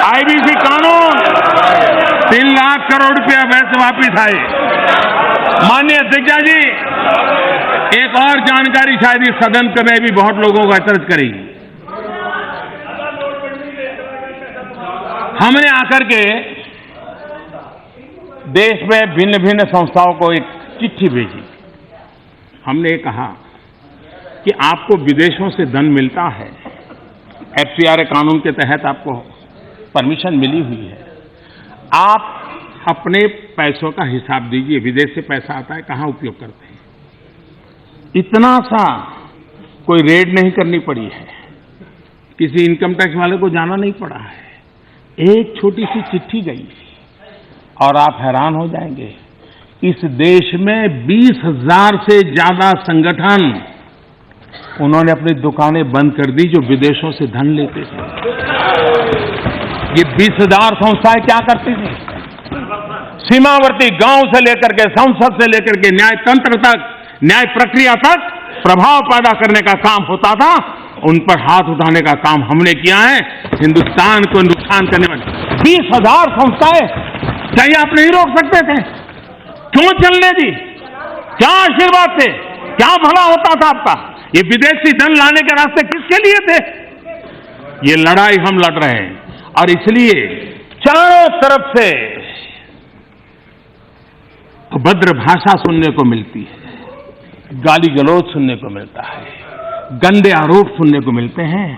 आईबीसी कानून 3 लाख करोड़ रुपया वैसे वापिस आए। माननीय अध्यक्ष जी, एक और जानकारी शायद इस सदन में भी बहुत लोगों को अचरज करेगी। हमने आकर के देश में भिन्न भिन्न संस्थाओं को एक चिट्ठी भेजी। हमने कहा कि आपको विदेशों से धन मिलता है, एफसीआरए कानून के तहत आपको परमिशन मिली हुई है, आप अपने पैसों का हिसाब दीजिए। विदेश से पैसा आता है, कहां उपयोग करते हैं। इतना सा कोई रेड नहीं करनी पड़ी है, किसी इनकम टैक्स वाले को जाना नहीं पड़ा है। एक छोटी सी चिट्ठी गई और आप हैरान हो जाएंगे, इस देश में 20,000 से ज्यादा संगठन उन्होंने अपनी दुकानें बंद कर दी जो विदेशों से धन लेते थे। ये 20,000 संस्थाएं क्या करती थी? सीमावर्ती गांव से लेकर के, संसद से लेकर के न्यायतंत्र तक, न्याय प्रक्रिया तक प्रभाव पैदा करने का काम होता था। उन पर हाथ उठाने का काम हमने किया है। हिंदुस्तान को नुकसान करने वाली 20,000 संस्थाएं, क्या ये आप नहीं रोक सकते थे? क्यों चलने दी? क्या आशीर्वाद थे? क्या भला होता था आपका? ये विदेशी धन लाने के रास्ते किसके लिए थे? ये लड़ाई हम लड़ रहे हैं और इसलिए चारों तरफ से अभद्र भाषा सुनने को मिलती है, गाली गलौज सुनने को मिलता है, गंदे आरोप सुनने को मिलते हैं।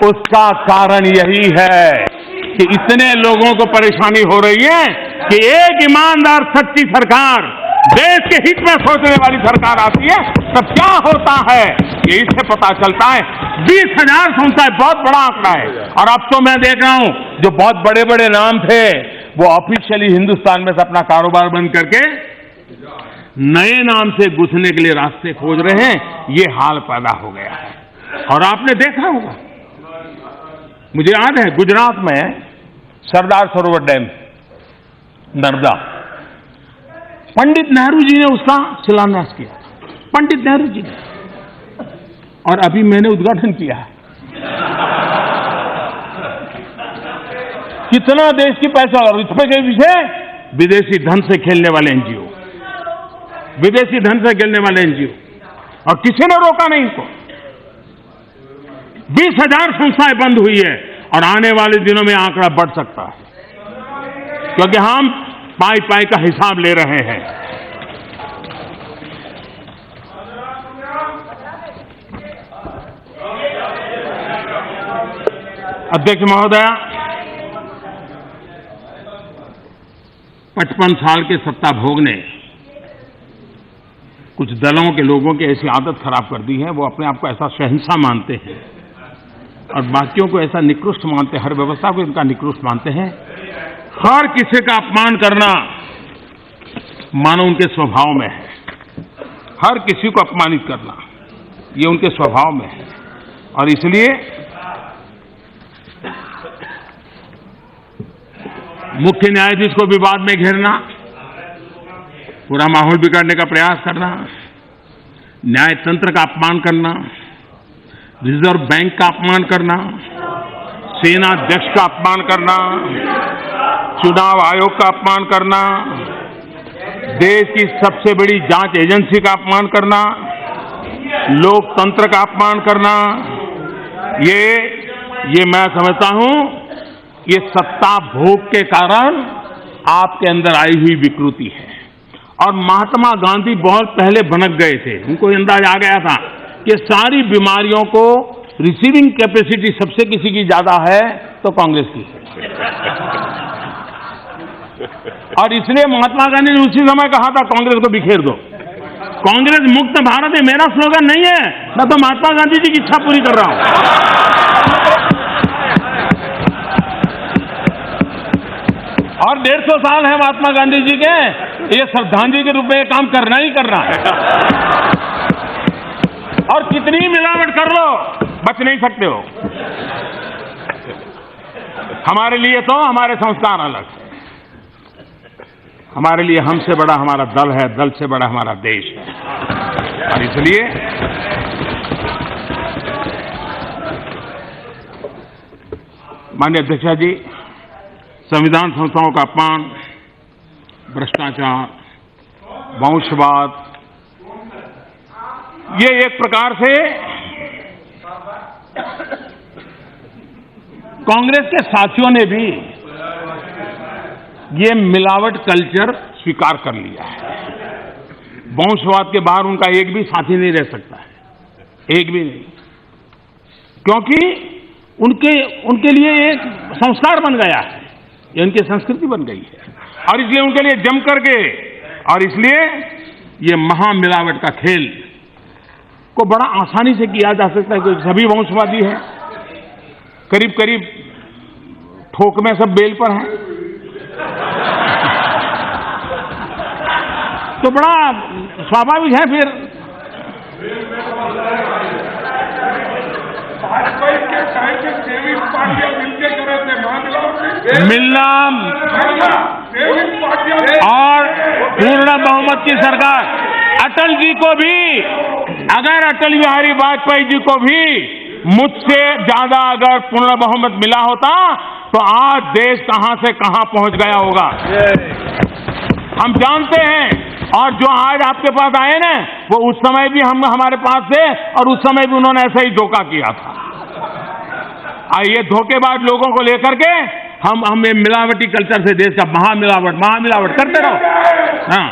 उसका कारण यही है कि इतने लोगों को परेशानी हो रही है कि एक ईमानदार सच्ची सरकार, देश के हित में सोचने वाली सरकार आती है तब क्या होता है ये इससे पता चलता है। 20,000 संस्थाएं बहुत बड़ा आंकड़ा है। और अब तो मैं देख रहा हूं जो बहुत बड़े बड़े नाम थे वो ऑफिशियली हिंदुस्तान में से अपना कारोबार बंद करके नए नाम से घुसने के लिए रास्ते खोज रहे हैं। ये हाल पैदा हो गया है और आपने देखा होगा, मुझे याद है गुजरात में सरदार सरोवर डैम नर्मदा, पंडित नेहरू जी ने उसका शिलान्यास किया, पंडित नेहरू जी ने, और अभी मैंने उद्घाटन किया। कितना देश की पैसा, और इसमें के पीछे विदेशी धन से खेलने वाले एनजीओ, विदेशी धन से खेलने वाले एनजीओ, और किसी ने रोका नहीं इनको। 20,000 संस्थाएं बंद हुई है और आने वाले दिनों में आंकड़ा बढ़ सकता है क्योंकि हम पाई पाई का हिसाब ले रहे हैं। अध्यक्ष महोदया, 55 साल के सत्ता भोग ने कुछ दलों के लोगों की ऐसी आदत खराब कर दी है, वो अपने आप को ऐसा शहंशाह मानते हैं और बाकियों को ऐसा निकृष्ट मानते हैं, हर व्यवस्था को इनका निकृष्ट मानते हैं। हर किसी का अपमान करना मानो उनके स्वभाव में है, हर किसी को अपमानित करना ये उनके स्वभाव में है। और इसलिए मुख्य न्यायाधीश को विवाद में घेरना, पूरा माहौल बिगाड़ने का प्रयास करना, न्यायतंत्र का अपमान करना, रिजर्व बैंक का अपमान करना, सेना अध्यक्ष का अपमान करना, चुनाव आयोग का अपमान करना, देश की सबसे बड़ी जांच एजेंसी का अपमान करना, लोकतंत्र का अपमान करना, ये मैं समझता हूं ये सत्ता भोग के कारण आपके अंदर आई हुई विकृति है। और महात्मा गांधी बहुत पहले भनक गए थे, उनको अंदाज आ गया था कि सारी बीमारियों को रिसीविंग कैपेसिटी सबसे किसी की ज्यादा है तो कांग्रेस की है। और इसलिए महात्मा गांधी ने उसी समय कहा था कांग्रेस को बिखेर दो। कांग्रेस मुक्त भारत ये मेरा स्लोगन नहीं है, मैं तो महात्मा गांधी जी की इच्छा पूरी कर रहा हूं। और 150 साल है महात्मा गांधी जी के, ये श्रद्धांजलि के रूप में ये काम करना ही करना है। और कितनी मिलावट कर लो, बच नहीं सकते हो। हमारे लिए तो हमारे संस्कार अलग है, हमारे लिए हमसे बड़ा हमारा दल है, दल से बड़ा हमारा देश है। और इसलिए माननीय अध्यक्ष जी, संविधान संस्थाओं का अपमान, भ्रष्टाचार, वंशवाद, ये एक प्रकार से कांग्रेस के साथियों ने भी ये मिलावट कल्चर स्वीकार कर लिया है। वंशवाद के बाहर उनका एक भी साथी नहीं रह सकता है, एक भी नहीं, क्योंकि उनके लिए एक संस्कार बन गया है, ये उनकी संस्कृति बन गई है। और इसलिए उनके लिए जम करके, और इसलिए ये महामिलावट का खेल को बड़ा आसानी से किया जा सकता है, क्योंकि सभी वंशवादी हैं, करीब करीब ठोक में सब बेल पर हैं, तो बड़ा स्वाभाविक है फिर। मिलना और पूर्ण बहुमत की सरकार, अटल जी को भी, अगर अटल बिहारी वाजपेयी जी को भी मुझसे ज्यादा अगर पूर्ण बहुमत मिला होता तो आज देश कहां से कहां पहुंच गया होगा, हम जानते हैं। और जो आज आपके पास आए ना, वो उस समय भी हमारे पास थे, और उस समय भी उन्होंने ऐसा ही धोखा किया था। ये धोखेबाज लोगों को लेकर के हम मिलावटी कल्चर से देश का महामिलावट करते रहो। हाँ,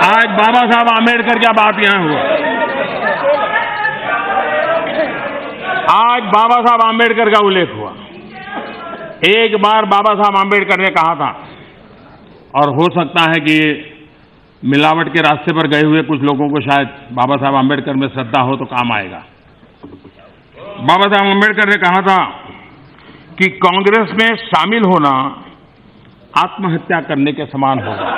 आज बाबा साहब आम्बेडकर की बात यहां हुआ। आज बाबा साहब आम्बेडकर का उल्लेख हुआ। एक बार बाबा साहब आम्बेडकर ने कहा था, और हो सकता है कि मिलावट के रास्ते पर गए हुए कुछ लोगों को शायद बाबा साहब आम्बेडकर में श्रद्धा हो तो काम आएगा। बाबा साहब आम्बेडकर ने कहा था कि कांग्रेस में शामिल होना आत्महत्या करने के समान होगा।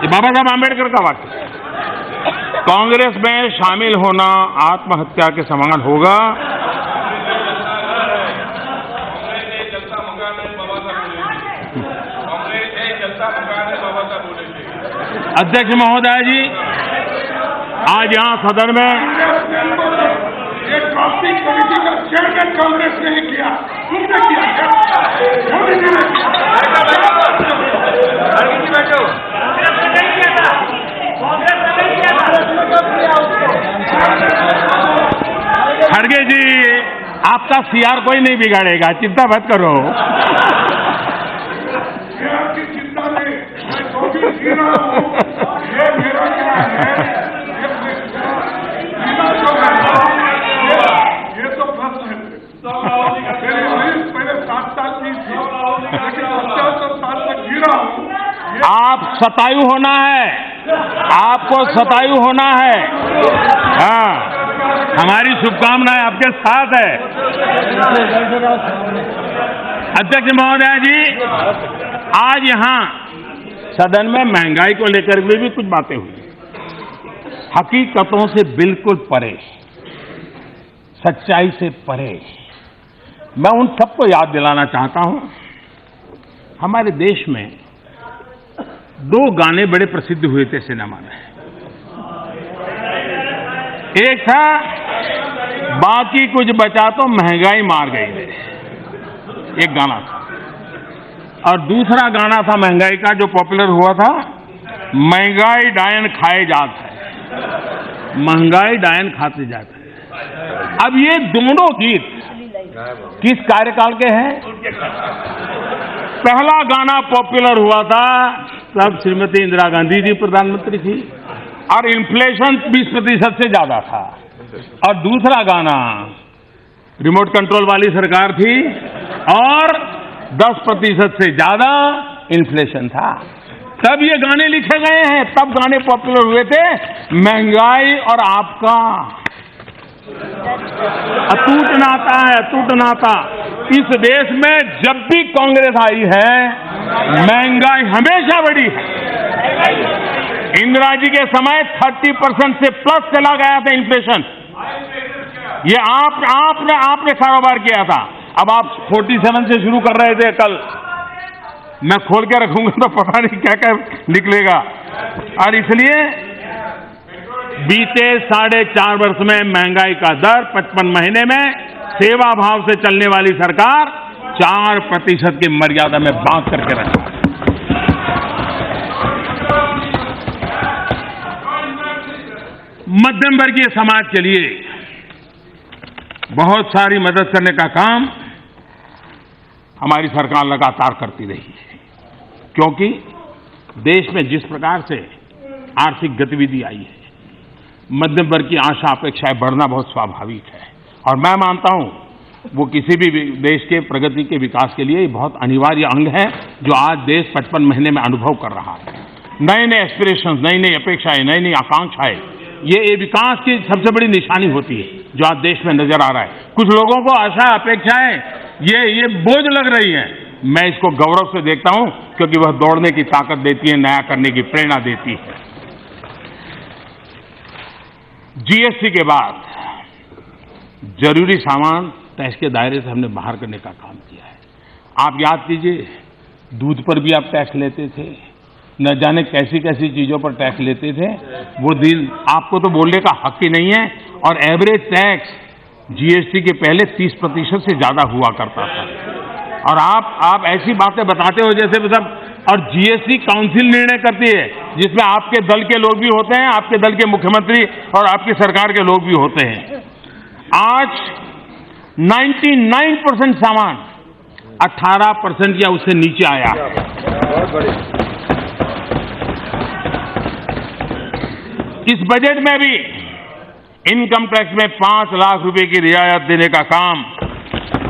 ये बाबा साहब आम्बेडकर का वाक्य। कांग्रेस में शामिल होना आत्महत्या के समान होगा। अध्यक्ष महोदय जी, आज यहां सदन में ये ड्राफ्टिंग कमेटी का चेयरमैन कांग्रेस ने ही किया, तुमने किया, मोदी जी ने किया। खड़गे जी, आपका सीआर कोई नहीं बिगाड़ेगा, चिंता मत करो। सीआर की चिंता नहीं, मैं तो भी जी रहा हूं। ये मेरा क्या है, ये तो प्रश्न है। मेरी आयु पहले 7 साल की थी, लेकिन 75 साल तक जी रहा हूं। आप शतायु होना है, आपको शतायु होना है। हाँ, हमारी शुभकामनाएं आपके साथ है। अध्यक्ष महोदय जी, आज यहां सदन में महंगाई को लेकर भी कुछ बातें हुई, हकीकतों से बिल्कुल परे, सच्चाई से परे। मैं उन सबको याद दिलाना चाहता हूं, हमारे देश में 2 गाने बड़े प्रसिद्ध हुए थे सिनेमा में। एक था बाकी कुछ बचा तो महंगाई मार गई, एक गाना था। और दूसरा गाना था महंगाई का जो पॉपुलर हुआ था, महंगाई डायन खाए जात है, महंगाई डायन खाते जाते हैं। अब ये दोनों गीत किस कार्यकाल के हैं? पहला गाना पॉपुलर हुआ था तब श्रीमती इंदिरा गांधी जी प्रधानमंत्री थी और इन्फ्लेशन 20% से ज्यादा था। और दूसरा गाना, रिमोट कंट्रोल वाली सरकार थी और 10% से ज्यादा इन्फ्लेशन था। तब ये गाने लिखे गए हैं, तब गाने पॉपुलर हुए थे। महंगाई और आपका अटूट नाता है, अटूट नाता। इस देश में जब भी कांग्रेस आई है, महंगाई हमेशा बढ़ी है। इंदिरा जी के समय 30% से प्लस चला गया था इन्फ्लेशन। ये आपने कारोबार किया था। अब आप 47 से शुरू कर रहे थे। कल मैं खोल के रखूंगा तो पता नहीं क्या क्या निकलेगा। और इसलिए बीते 4.5 वर्ष में महंगाई का दर 55 महीने में सेवा भाव से चलने वाली सरकार 4% की मर्यादा में बांध करके रखा। मध्यम वर्गीय समाज के लिए बहुत सारी मदद करने का काम हमारी सरकार लगातार करती रही है, क्योंकि देश में जिस प्रकार से आर्थिक गतिविधि आई है, मध्यम वर्ग की आशा अपेक्षाएं बढ़ना बहुत स्वाभाविक है। और मैं मानता हूं वो किसी भी देश के प्रगति के विकास के लिए बहुत अनिवार्य अंग है, जो आज देश 55 महीने में अनुभव कर रहा है। नए नए एस्पिरेशंस, नई नई अपेक्षाएं, नई नई आकांक्षाएं, ये विकास की सबसे बड़ी निशानी होती है जो आज देश में नजर आ रहा है। कुछ लोगों को आशा अपेक्षाएं ये बोझ लग रही है। मैं इसको गौरव से देखता हूं, क्योंकि वह दौड़ने की ताकत देती है, नया करने की प्रेरणा देती है। जीएसटी के बाद जरूरी सामान टैक्स के दायरे से हमने बाहर करने का काम किया है। आप याद कीजिए, दूध पर भी आप टैक्स लेते थे, न जाने कैसी कैसी चीजों पर टैक्स लेते थे। वो दिन आपको तो बोलने का हक ही नहीं है। और एवरेज टैक्स जीएसटी के पहले 30% से ज्यादा हुआ करता था। और आप ऐसी बातें बताते हो जैसे मतलब, और जीएसटी काउंसिल निर्णय करती है जिसमें आपके दल के लोग भी होते हैं, आपके दल के मुख्यमंत्री और आपकी सरकार के लोग भी होते हैं। आज 99% सामान 18% या उससे नीचे आया है। इस बजट में भी इनकम टैक्स में 5 लाख रुपए की रियायत देने का काम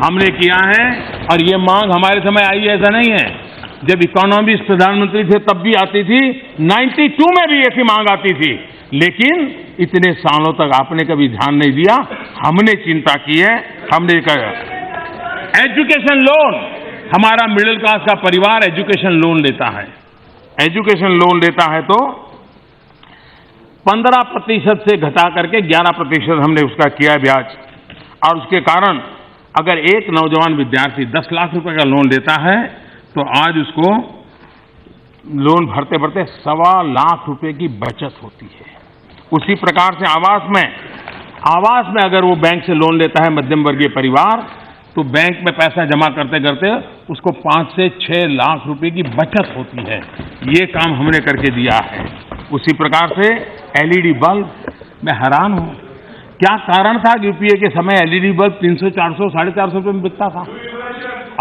हमने किया है। और ये मांग हमारे समय आई है, ऐसा नहीं है। जब इकोनॉमिस्ट प्रधानमंत्री थे तब भी आती थी, 92 में भी ऐसी मांग आती थी, लेकिन इतने सालों तक आपने कभी ध्यान नहीं दिया। हमने चिंता की है, हमने कहा। एजुकेशन लोन, हमारा मिडिल क्लास का परिवार एजुकेशन लोन लेता है। एजुकेशन लोन लेता है तो 15% से घटा करके 11% हमने उसका किया ब्याज। और उसके कारण अगर एक नौजवान विद्यार्थी 10 लाख रुपए का लोन लेता है तो आज उसको लोन भरते भरते 1.25 लाख रुपए की बचत होती है। उसी प्रकार से आवास में अगर वो बैंक से लोन लेता है मध्यम वर्गीय परिवार, तो बैंक में पैसा जमा करते करते उसको 5 से 6 लाख रुपए की बचत होती है। ये काम हमने करके दिया है। उसी प्रकार से एलईडी बल्ब, मैं हैरान हूं, क्या कारण था कि यूपीए के समय एलईडी बल्ब 300, 400, 450 रुपए में बिकता था?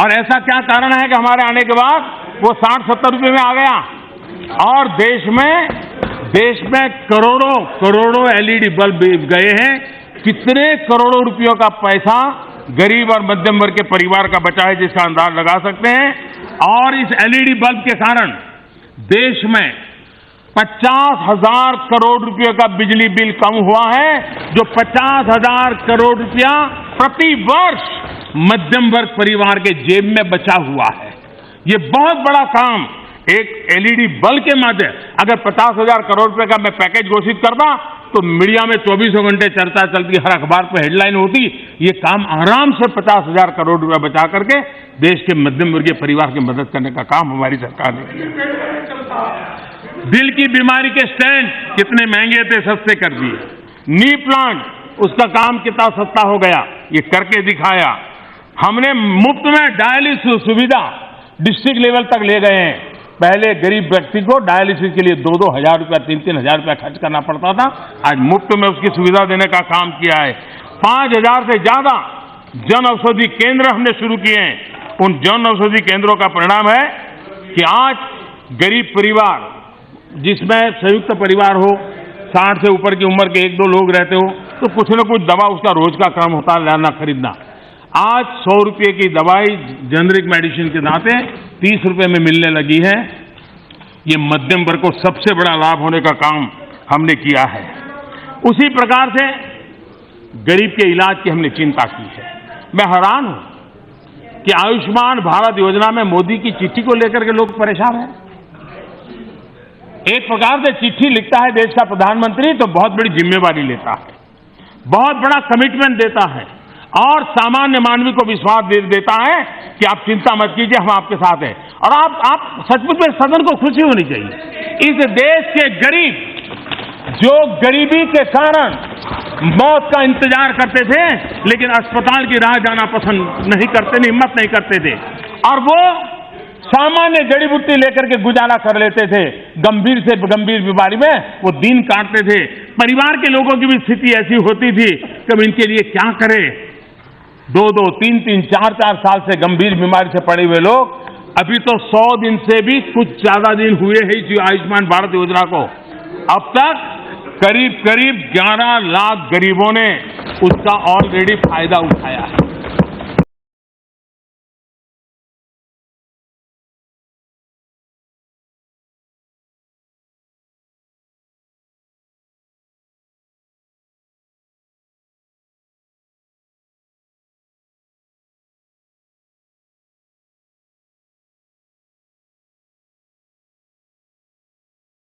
और ऐसा क्या कारण है कि हमारे आने के बाद वो 60-70 रुपए में आ गया? और देश में करोड़ों एलईडी बल्ब गए हैं। कितने करोड़ों रुपयों का पैसा गरीब और मध्यम वर्ग के परिवार का बचा है, जिसका अंदाज लगा सकते हैं। और इस एलईडी बल्ब के कारण देश में 50,000 करोड़ रुपए का बिजली बिल कम हुआ है, जो 50,000 करोड़ रुपया प्रति वर्ष मध्यम वर्ग परिवार के जेब में बचा हुआ है। ये बहुत बड़ा काम एक एलईडी बल्ब के माध्यम। अगर 50,000 करोड़ रुपए का मैं पैकेज घोषित करता तो मीडिया में 24 घंटे चर्चा चलती, हर अखबार पर हेडलाइन होती। ये काम आराम से 50,000 करोड़ रुपए बचा करके देश के मध्यम वर्गीय परिवार की मदद करने का काम हमारी सरकार ने किया। दिल की बीमारी के स्टेंट कितने महंगे थे, सस्ते कर दिए। नी प्लांट, उसका काम कितना सस्ता हो गया, ये करके दिखाया। हमने मुफ्त में डायलिसिस सुविधा डिस्ट्रिक्ट लेवल तक ले गए हैं। पहले गरीब व्यक्ति को डायलिसिस के लिए 2-2 हजार रुपया, 3-3 हजार रुपया खर्च करना पड़ता था। आज मुफ्त में उसकी सुविधा देने का काम किया है। 5,000 से ज्यादा जन औषधि केंद्र हमने शुरू किए हैं। उन जन औषधि केंद्रों का परिणाम है कि आज गरीब परिवार जिसमें संयुक्त परिवार हो, 60 से ऊपर की उम्र के 1-2 लोग रहते हो, तो कुछ न कुछ दवा उसका रोज का काम होता है लाना खरीदना। आज 100 रुपये की दवाई जेनरिक मेडिसिन के नाते 30 रुपये में मिलने लगी है। ये मध्यम वर्ग को सबसे बड़ा लाभ होने का काम हमने किया है। उसी प्रकार से गरीब के इलाज की हमने चिंता की है। मैं हैरान हूं कि आयुष्मान भारत योजना में मोदी की चिट्ठी को लेकर के लोग परेशान हैं। एक प्रकार से चिट्ठी लिखता है देश का प्रधानमंत्री तो बहुत बड़ी जिम्मेवारी लेता है, बहुत बड़ा कमिटमेंट देता है और सामान्य मानवी को विश्वास दे देता है कि आप चिंता मत कीजिए, हम आपके साथ हैं। और आप सचमुच में सदन को खुशी होनी चाहिए। इस देश के गरीब जो गरीबी के कारण मौत का इंतजार करते थे लेकिन अस्पताल की राह जाना पसंद नहीं करते, हिम्मत नहीं करते थे, और वो सामान्य जड़ी बूटी लेकर के गुजारा कर लेते थे। गंभीर से गंभीर बीमारी में वो दिन काटते थे। परिवार के लोगों की भी स्थिति ऐसी होती थी कि इनके लिए क्या करें। 2-2, 3-3, 4-4 साल से गंभीर बीमारी से पड़े हुए लोग, अभी तो 100 दिन से भी कुछ ज्यादा दिन हुए हैं इस आयुष्मान भारत योजना को। अब तक करीब 11 लाख गरीबों ने उसका ऑलरेडी फायदा उठाया है।